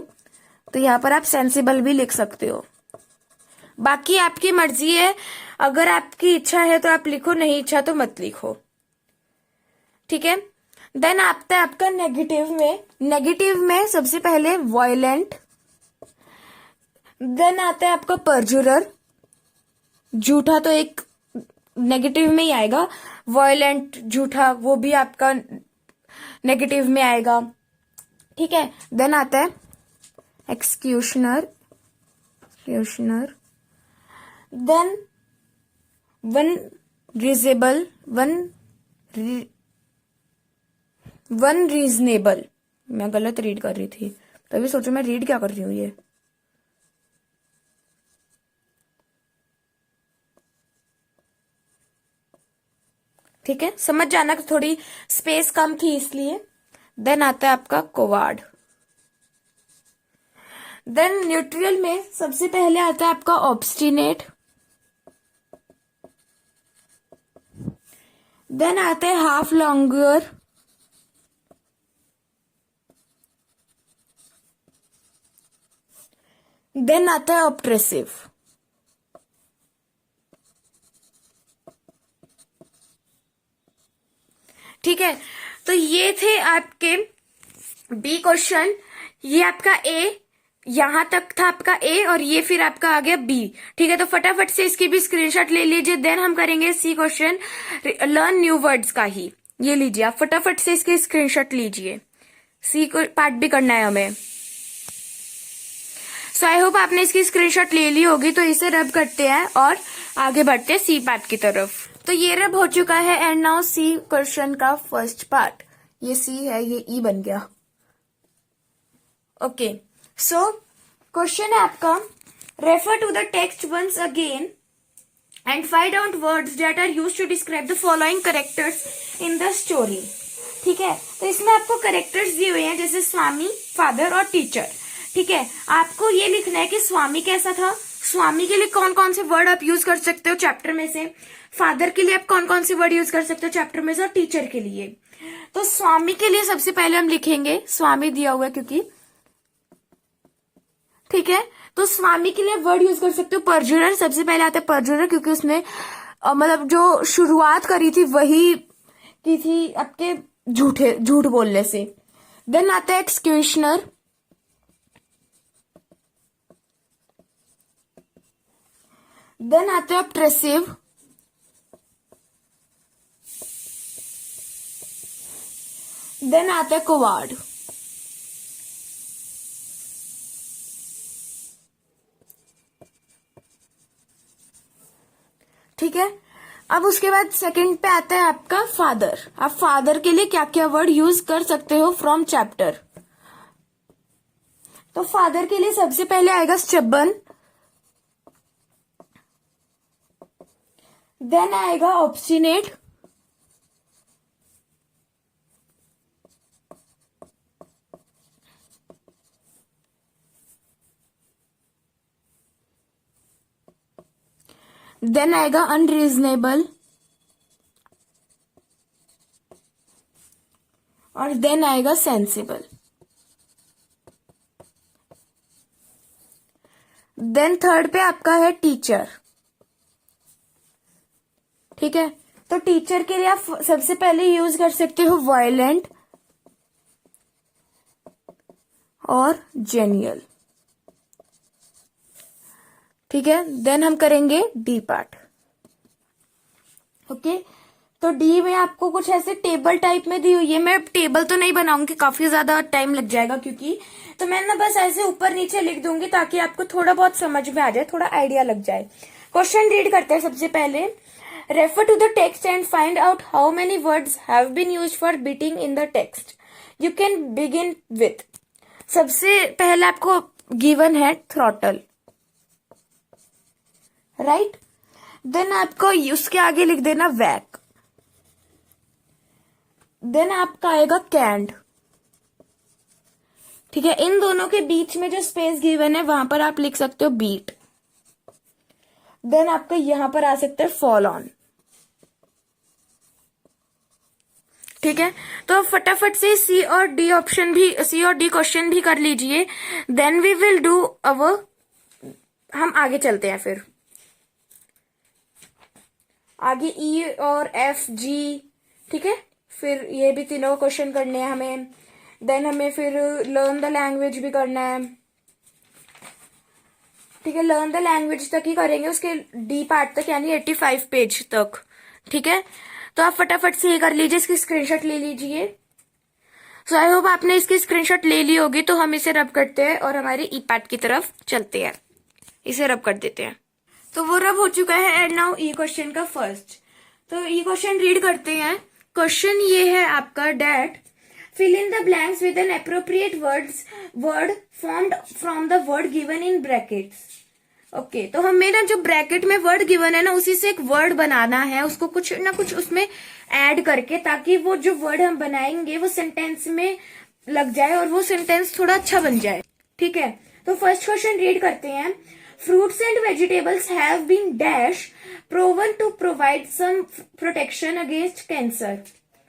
तो यहाँ पर आप सेंसिबल भी लिख सकते हो। बाकी आपकी मर्जी है, अगर आपकी इच्छा है तो आप लिखो, नहीं इच्छा तो मत लिखो। ठीक है। देन आता है आपका नेगेटिव में। नेगेटिव में सबसे पहले वायलेंट, देन आता है आपका परजुरर, झूठा तो एक नेगेटिव में ही आएगा, वायलेंट झूठा वो भी आपका नेगेटिव में आएगा। ठीक है। देन आता है executioner, then one one reasonable, मैं गलत रीड कर रही थी, तभी सोचो मैं रीड क्या कर रही हूँ ये। ठीक है, समझ जाना कि थोड़ी स्पेस कम थी इसलिए। देन आता है आपका कोवार्ड। देन न्यूट्रल में सबसे पहले आता है आपका ऑब्स्टिनेट। देन आता है हाफ लॉन्गर। देन आता है ऑप्ट्रेसिव। ठीक है, तो ये थे आपके बी क्वेश्चन। ये आपका ए, यहां तक था आपका ए, और ये फिर आपका आ गया बी। ठीक है, तो फटाफट से इसकी भी स्क्रीनशॉट ले लीजिए। देन हम करेंगे सी क्वेश्चन, लर्न न्यू वर्ड्स का ही। ये लीजिए, आप फटाफट से इसकी स्क्रीनशॉट लीजिए, सी को पार्ट भी करना है हमें। सो आई होप आपने इसकी स्क्रीनशॉट ले ली होगी। तो इसे रब करते हैं और आगे बढ़ते हैं सी पार्ट की तरफ। तो ये रब हो चुका है, एंड नाउ सी क्वेश्चन का फर्स्ट पार्ट। ये सी है, ये ई बन गया। ओके, सो क्वेश्चन है आपका, refer to the text once again and find out words that are used to describe the following characters in the story. ठीक है, तो इसमें आपको कैरेक्टर्स दिए हुए हैं, जैसे स्वामी, फादर और टीचर। ठीक है, आपको ये लिखना है कि स्वामी कैसा था, स्वामी के लिए कौन कौन से वर्ड आप यूज कर सकते हो चैप्टर में से, फादर के लिए आप कौन कौन से वर्ड यूज कर सकते हो चैप्टर में से, और टीचर के लिए। तो स्वामी के लिए सबसे पहले हम लिखेंगे, स्वामी दिया हुआ है क्योंकि, ठीक है, तो स्वामी के लिए वर्ड यूज कर सकते हो परजुरर। सबसे पहले आता है परजुरर, क्योंकि उसने मतलब जो शुरुआत करी थी वही की थी आपके झूठ बोलने से। देन आता है एक्सक्यूशनर। देन आता है ऑप्ट्रेसिव। देन आता है कोवार्ड। ठीक है, अब उसके बाद सेकंड पे आता है आपका फादर। आप फादर के लिए क्या क्या वर्ड यूज कर सकते हो फ्रॉम चैप्टर। तो फादर के लिए सबसे पहले आएगा स्टबर्न। देन आएगा ऑब्स्टिनेट। देन आएगा अनरीजनेबल, और देन आएगा सेंसिबल। देन थर्ड पे आपका है टीचर। ठीक है, तो टीचर के लिए आप सबसे पहले यूज कर सकते हो वायलेंट और जेनियल। ठीक है, देन हम करेंगे डी पार्ट। ओके, तो डी में आपको कुछ ऐसे टेबल टाइप में दी हुई है। मैं टेबल तो नहीं बनाऊंगी, काफी ज्यादा टाइम लग जाएगा क्योंकि, तो मैं ना बस ऐसे ऊपर नीचे लिख दूंगी ताकि आपको थोड़ा बहुत समझ में आ जाए, थोड़ा आइडिया लग जाए। क्वेश्चन रीड करते हैं सबसे पहले। Refer to the text and find out how many words have been used for beating in the text. You can begin with, सबसे पहले आपको गिवन है थ्रॉटल, राइट। देन आपको उसके आगे लिख देना वैक। देन आपका आएगा कैंड। ठीक है, इन दोनों के बीच में जो स्पेस गिवन है वहां पर आप लिख सकते हो बीट। देन आपका यहां पर आ सकता है फॉल ऑन। ठीक है, तो फटाफट से सी और डी ऑप्शन भी, सी और डी क्वेश्चन भी कर लीजिए। Then we will do our, हम आगे चलते हैं फिर आगे ई और एफ जी। ठीक है, फिर ये भी तीनों क्वेश्चन करने हैं हमें। देन हमें फिर लर्न द लैंग्वेज भी करना है। ठीक है, लर्न द लैंग्वेज तक ही करेंगे, उसके डी पार्ट तक, यानी 85 पेज तक। ठीक है, तो आप फटाफट से ये कर लीजिए, इसकी स्क्रीनशॉट ले लीजिए। सो आई होप आपने इसकी स्क्रीनशॉट ले ली होगी। तो हम इसे रब करते हैं और हमारे ई पार्ट की तरफ चलते हैं। इसे रब कर देते हैं। तो वो रब हो चुका है, एंड नाउ ई क्वेश्चन का फर्स्ट। तो ई क्वेश्चन रीड करते हैं। क्वेश्चन ये है आपका that fill in the blanks with an appropriate word formed from the word given in brackets. Okay तो हमें ना जो ब्रैकेट में वर्ड गिवन है ना उसी से एक वर्ड बनाना है, उसको कुछ ना कुछ उसमें ऐड करके, ताकि वो जो वर्ड हम बनाएंगे वो सेंटेंस में लग जाए और वो सेंटेंस थोड़ा अच्छा बन जाए। ठीक है, तो फर्स्ट क्वेश्चन रीड करते हैं। Fruits and vegetables have been dash proven to provide some protection against cancer,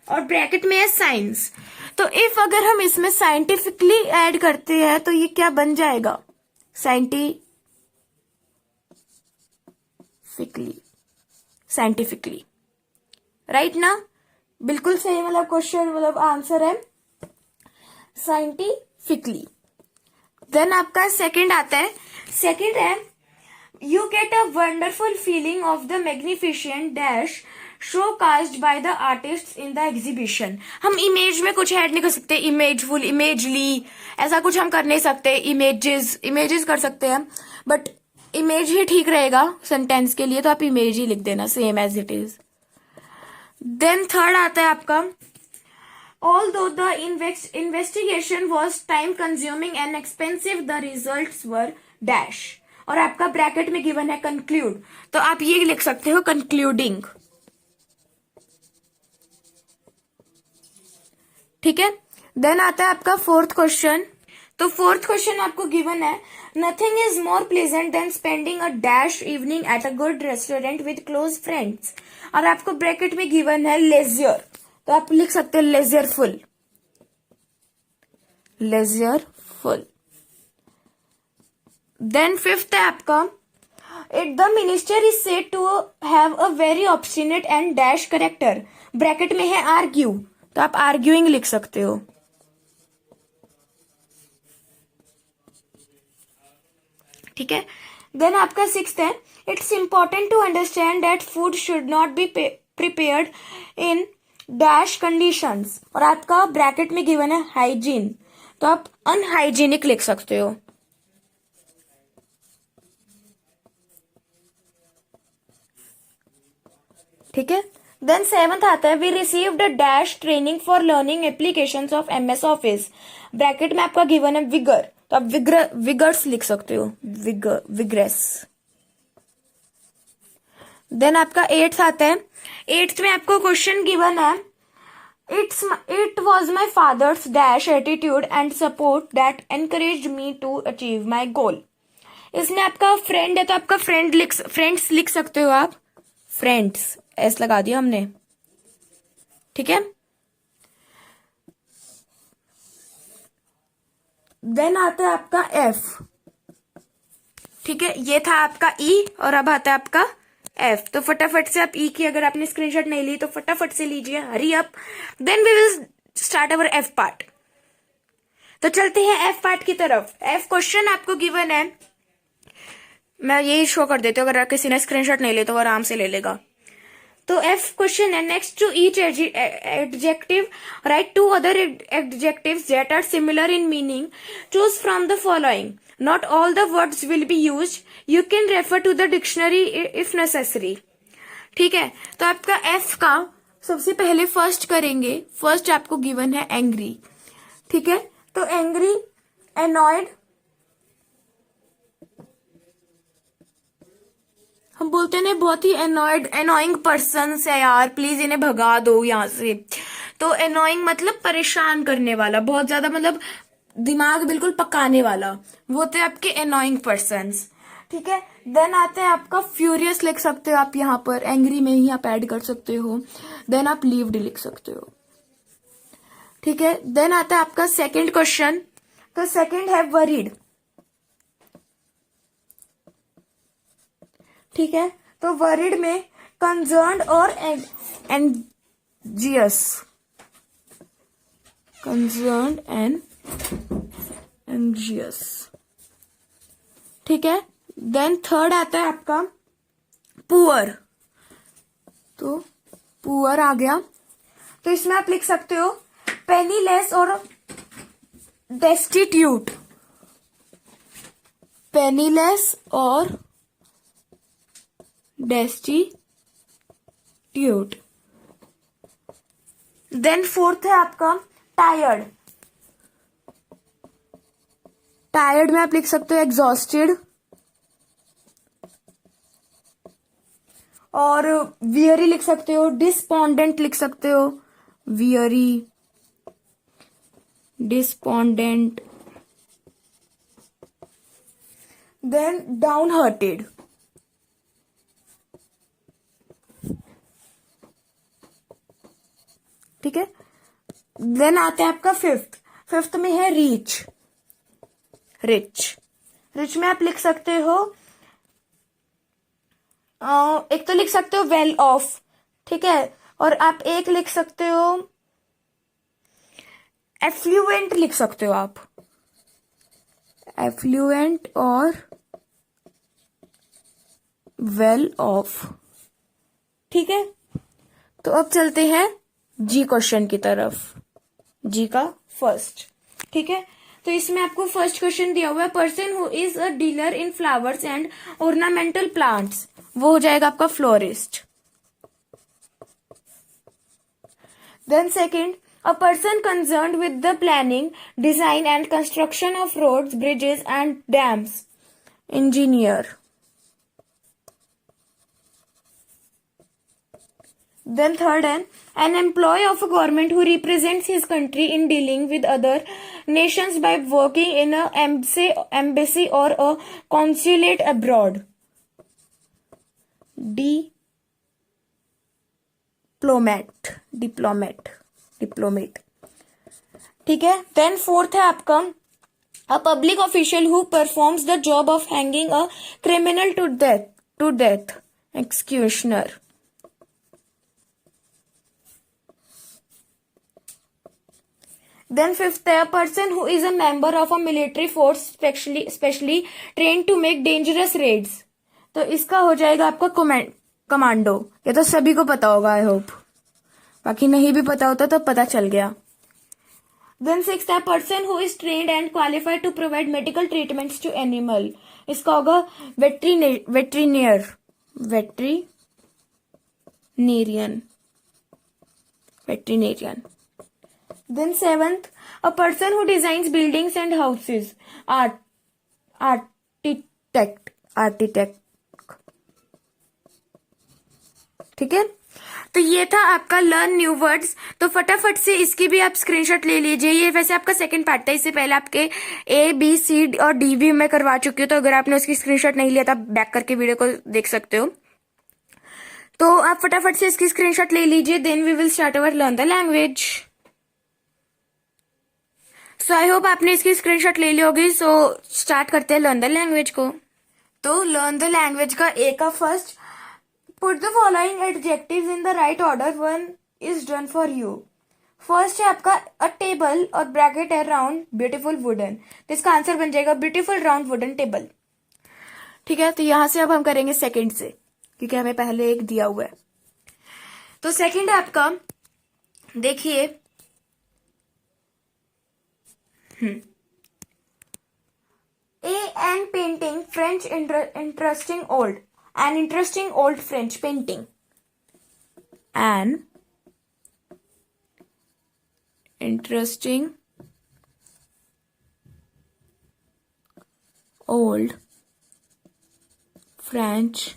और ब्रैकेट में है साइंस। तो इफ अगर हम इसमें साइंटिफिकली ऐड करते हैं तो ये क्या बन जाएगा? साइंटिफिकली राइट ना? बिल्कुल सही, मतलब क्वेश्चन मतलब आंसर है साइंटिफिकली। देन आपका सेकंड आता है, सेकंड है you get a wonderful feeling of the magnificent dash show cast by the artist in the exhibition. हम इमेज में कुछ ऐड नहीं कर सकते, इमेजफुल, इमेजली, ऐसा कुछ हम कर नहीं सकते। इमेजेस कर सकते हैं, बट इमेज ही ठीक रहेगा सेंटेंस के लिए, तो आप इमेज ही लिख देना same as it is. Then third आता है आपका although the investigation was time consuming and expensive, the results were dash, और आपका ब्रैकेट में गिवन है कंक्लूड, तो आप ये लिख सकते हो कंक्लूडिंग। ठीक है, देन आता है आपका फोर्थ क्वेश्चन। तो फोर्थ क्वेश्चन आपको गिवन है nothing is more pleasant than spending a dash evening at a good restaurant with close friends, और आपको ब्रैकेट में गिवन है लेजियर, तो आप लिख सकते हैं लेजियरफुल। देन फिफ्थ है आपका it the minister is said to have a very obstinate and dash character, bracket में है आर्ग्यू, तो आप आर्ग्यूइंग लिख सकते हो। ठीक है, देन आपका सिक्स्थ है it's important to understand that food should not be prepared in dash conditions, और आपका ब्रैकेट में गिवन है हाइजीन, तो आप अनहाइजीनिक लिख सकते हो। ठीक है, देन सेवंथ आता है we received a dash training for learning applications of MS Office, bracket में आपका गिवन है विगर, तो आप विगर्स लिख सकते हो, विग्रेस। देन आपका एट्थ आता है, एट्थ में आपको क्वेश्चन गिवन है it was my father's dash attitude and support that encourage me to achieve my goal. इसमें आपका फ्रेंड है तो आपका फ्रेंड्स लिख सकते हो आप, फ्रेंड्स एस लगा दिया हमने। ठीक है, देन आता है आपका एफ। ठीक है, ये था आपका ई और अब आता है आपका एफ, तो फटाफट से आप ई की अगर आपने स्क्रीनशॉट नहीं ली तो फटाफट से लीजिए, hurry up. Then we will start our F part. तो चलते हैं एफ पार्ट की तरफ। एफ क्वेश्चन आपको गिवन है, मैं यही शो कर देती हूँ, अगर किसी ने स्क्रीनशॉट नहीं ले तो वो आराम से ले लेगा। तो एफ क्वेश्चन है next to each adjective write two other adjectives that are similar in meaning, choose from the following, not all the words will be used, you can refer to the dictionary if necessary. ठीक है, तो आपका एफ का सबसे पहले फर्स्ट करेंगे, फर्स्ट आपको गिवन है एंग्री। ठीक है, तो एंग्री, एनॉयड, हम बोलते हैं ना बहुत ही एनॉइंग पर्सन है यार, प्लीज इन्हें भगा दो यहाँ से। तो एनॉइंग मतलब परेशान करने वाला, बहुत ज्यादा मतलब दिमाग बिल्कुल पकाने वाला, वो थे आपके एनॉइंग पर्सन्स। ठीक है, देन आता है आपका फ्यूरियस, लिख सकते हो आप यहाँ पर, एंग्री में ही आप ऐड कर सकते हो। देन आप लीव्ड लिख सकते हो। ठीक है, देन आता है आपका सेकंड क्वेश्चन, तो सेकंड है वरीड। ठीक है, तो वरीड में कंसर्न्ड और एंजियस, कंसर्न्ड एंड एंजियस। ठीक है, देन थर्ड आता है आपका पुअर, तो पुअर आ गया, तो इसमें आप लिख सकते हो पेनीलेस और डेस्टिट्यूट, पेनीलेस और डेस्टिट्यूट। देन फोर्थ है आपका टायर्ड। टायर्ड में आप लिख सकते हो एग्जॉस्टेड, और वियरी लिख सकते हो, डिस्पोंडेंट लिख सकते हो, वियरी, डिस्पोंडेंट, देन डाउन हर्टेड। ठीक है, देन आता है आपका फिफ्थ। फिफ्थ में है रीच, रिच। रिच में आप लिख सकते हो एक तो लिख सकते हो वेल ऑफ, ठीक है, और आप एक लिख सकते हो एफ्लुएंट लिख सकते हो आप, एफ्लुएंट और वेल ऑफ। ठीक है, तो अब चलते हैं जी क्वेश्चन की तरफ, जी का फर्स्ट। ठीक है, तो इसमें आपको फर्स्ट क्वेश्चन दिया हुआ है, person who is a dealer in flowers and ornamental plants, वो हो जाएगा आपका florist. Then second, a person concerned with the planning, design and construction of roads, bridges and dams, engineer. Then third, an employee of a government who represents his country in dealing with other nations by working in a embassy or a consulate abroad, diplomat। ठीक है, देन फोर्थ है आपका a public official who performs the job of hanging a criminal to death, executioner. Then fifth है a person who is a member of a military force specially train to make dangerous raids, तो इसका हो जाएगा आपका कमांडो। ये तो सभी को पता होगा आई होप, बाकी नहीं भी पता होता तो पता चल गया। Then sixth है person who is trained and qualified to provide medical treatments to animal, इसका होगा veterinarian। Then seventh, a person who designs buildings and houses, architect। ठीक है, तो ये था आपका लर्न न्यू वर्ड्स। तो फटाफट से इसकी भी आप स्क्रीनशॉट ले लीजिए। ये वैसे आपका सेकंड पार्ट था, इससे पहले आपके ए बी सी और डी भी मैं करवा चुकी हूँ, तो अगर आपने उसकी स्क्रीनशॉट नहीं लिया तो आप बैक करके वीडियो को देख सकते हो। तो आप फटाफट से इसकी स्क्रीनशॉट ले लीजिए, then we will start our learn the language. So I hope आपने इसकी स्क्रीनशॉट ले ली होगी। सो स्टार्ट करते हैं लर्न द लैंग्वेज को। तो लर्न द लैंग्वेज का ए का first, Put the following adjectives in the right order, one is done for you। First है आपका अ टेबल और ब्रैकेट है राउंड ब्यूटीफुल वुडन, तो इसका आंसर बन जाएगा ब्यूटीफुल राउंड वुडन टेबल। ठीक है, तो यहां से अब हम करेंगे सेकंड से, क्योंकि हमें पहले एक दिया हुआ है। तो सेकंड है आपका, देखिए A and painting French interesting old, an interesting old French painting, an interesting old French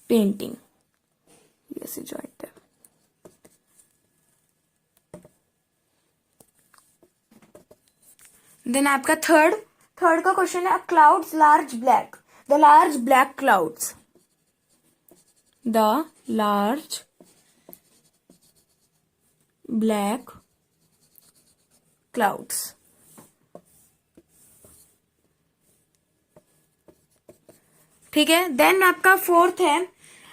painting। Yes, joined there। Then आपका थर्ड का क्वेश्चन है clouds large black, the large black clouds, the large black clouds. ठीक है, देन आपका फोर्थ है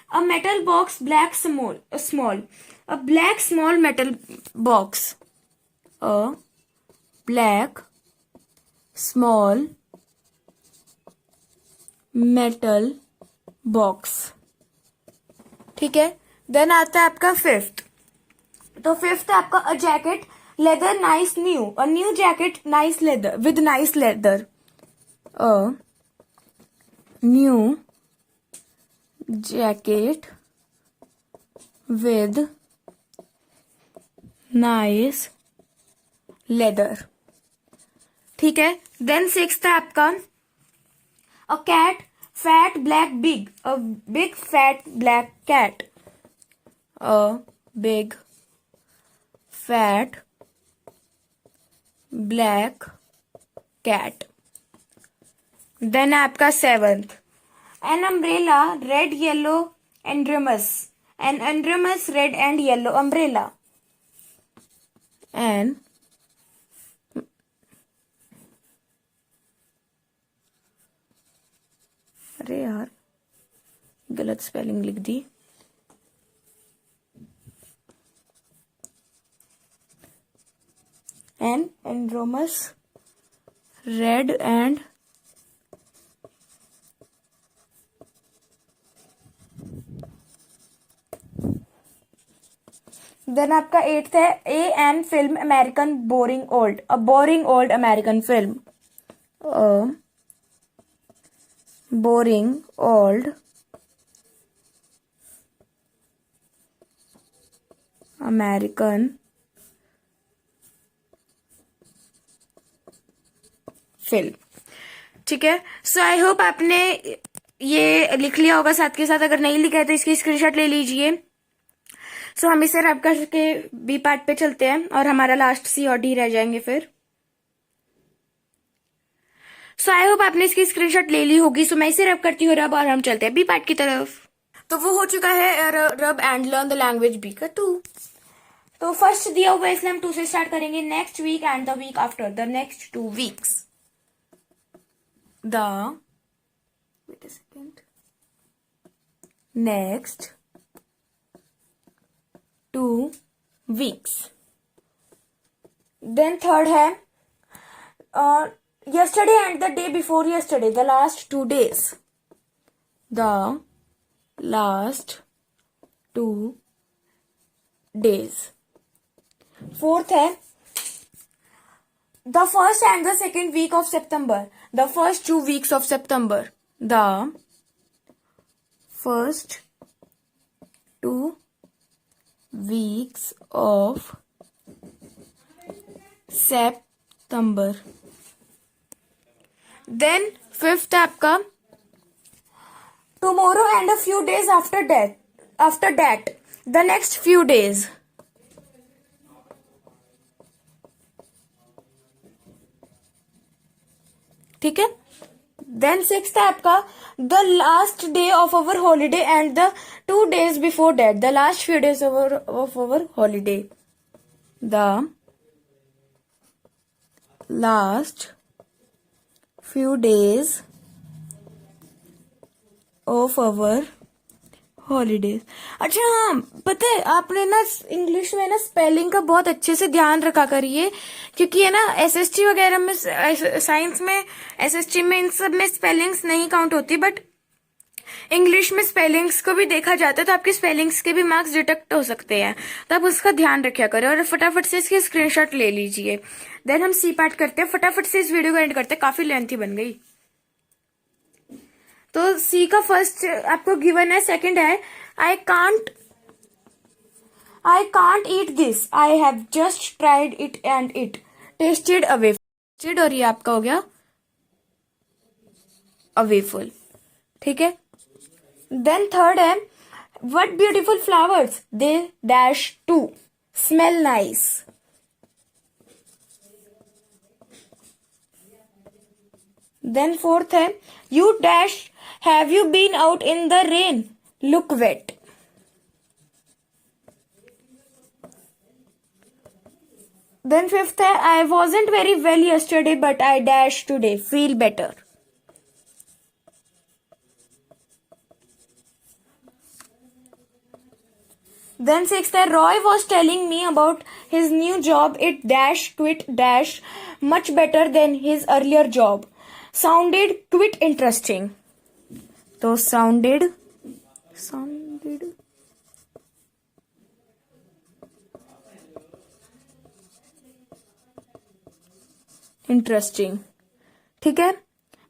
a metal box black small, a black small metal box, a black small metal box. ठीक है, देन आता है आपका फिफ्थ। तो फिफ्थ है आपका a jacket leather nice new, a new jacket nice lather with nice leather, a new jacket with nice leather. ठीक है. Then sixth है आपका a cat, fat black big, a big fat black cat, a big fat black cat. Then आपका seventh, an umbrella, red yellow andromous, an andromous red and yellow umbrella, and अरे यार गलत स्पेलिंग लिख दी. An andromous red and then आपका एट्थ है a an film American boring old, a boring old American film, boring old American film. ठीक है. सो आई होप आपने ये लिख लिया होगा साथ के साथ. अगर नहीं लिखा है तो इसकी स्क्रीनशॉट ले लीजिए. सो हम इसे रब करके बी पार्ट पे चलते हैं और हमारा लास्ट सी और डी रह जाएंगे फिर. सो आई होप आपने इसकी स्क्रीनशॉट ले ली होगी. सो मैं इसे रब करती हूँ रब और हम चलते हैं बी पार्ट की तरफ. तो वो हो चुका है rub and learn the language B का 2. तो फर्स्ट दिया हुआ है इसलिए हम 2 से स्टार्ट करेंगे. Next week and the week after, the next 2 weeks. Wait a second. Next 2 weeks. Then third है yesterday and the day before yesterday, the last 2 days. The last 2 days. Fourth है the first and the second week of September, the first 2 weeks of September, the first 2 weeks of September. Then fifth आपका tomorrow and a few days after that, the next few days. ठीक है. देन सिक्स्थ है आपका the last day of our holiday and the 2 days before that, the last few days of our holiday, the last few days of our holidays. अच्छा हाँ, पता है आपने ना इंग्लिश में ना स्पेलिंग का बहुत अच्छे से ध्यान रखा करिए, क्योंकि है ना एसएसटी वगैरह में, साइंस में, एसएसटी में, इन सब में स्पेलिंग्स नहीं काउंट होती, बट इंग्लिश में स्पेलिंग्स को भी देखा जाता है, तो आपके स्पेलिंग्स के भी मार्क्स डिटेक्ट हो सकते हैं. तो आप उसका ध्यान रखा करें और फटाफट से इसकी स्क्रीनशॉट ले लीजिए. देन हम सी पार्ट करते हैं. फटाफट से इस वीडियो को एंड करते हैं, काफी लेंथी बन गई. तो सी का फर्स्ट आपको गिवन है. सेकंड है I can't eat this, I have just tried it and it tasted अवे, और ये आपका हो गया अवेफुल. ठीक है. देन थर्ड है what beautiful flowers, they dash to smell nice. Then fourth है you dash have you been out in the rain, look wet. Then fifth है I wasn't very well yesterday but I dash today, feel better. Then sixth है Roy was telling me about his new job. It dash quit dash much better than his earlier job. Sounded quite interesting. तो sounded interesting. ठीक है.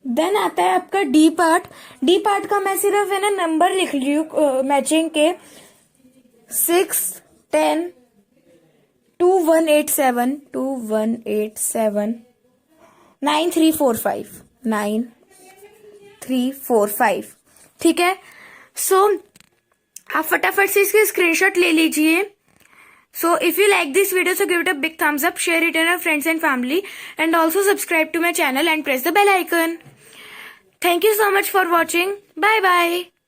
देन आता है आपका डी पार्ट. डी पार्ट का मैं सिर्फ है ना नंबर लिख रही हूँ मैचिंग के. 610 2187 9345 ठीक है। सो आप फटाफट से इसके स्क्रीनशॉट ले लीजिए। So if you like this video, so give it a big thumbs up, share it in your friends and family, and also subscribe to my channel and press the bell icon. Thank you so much for watching. Bye bye.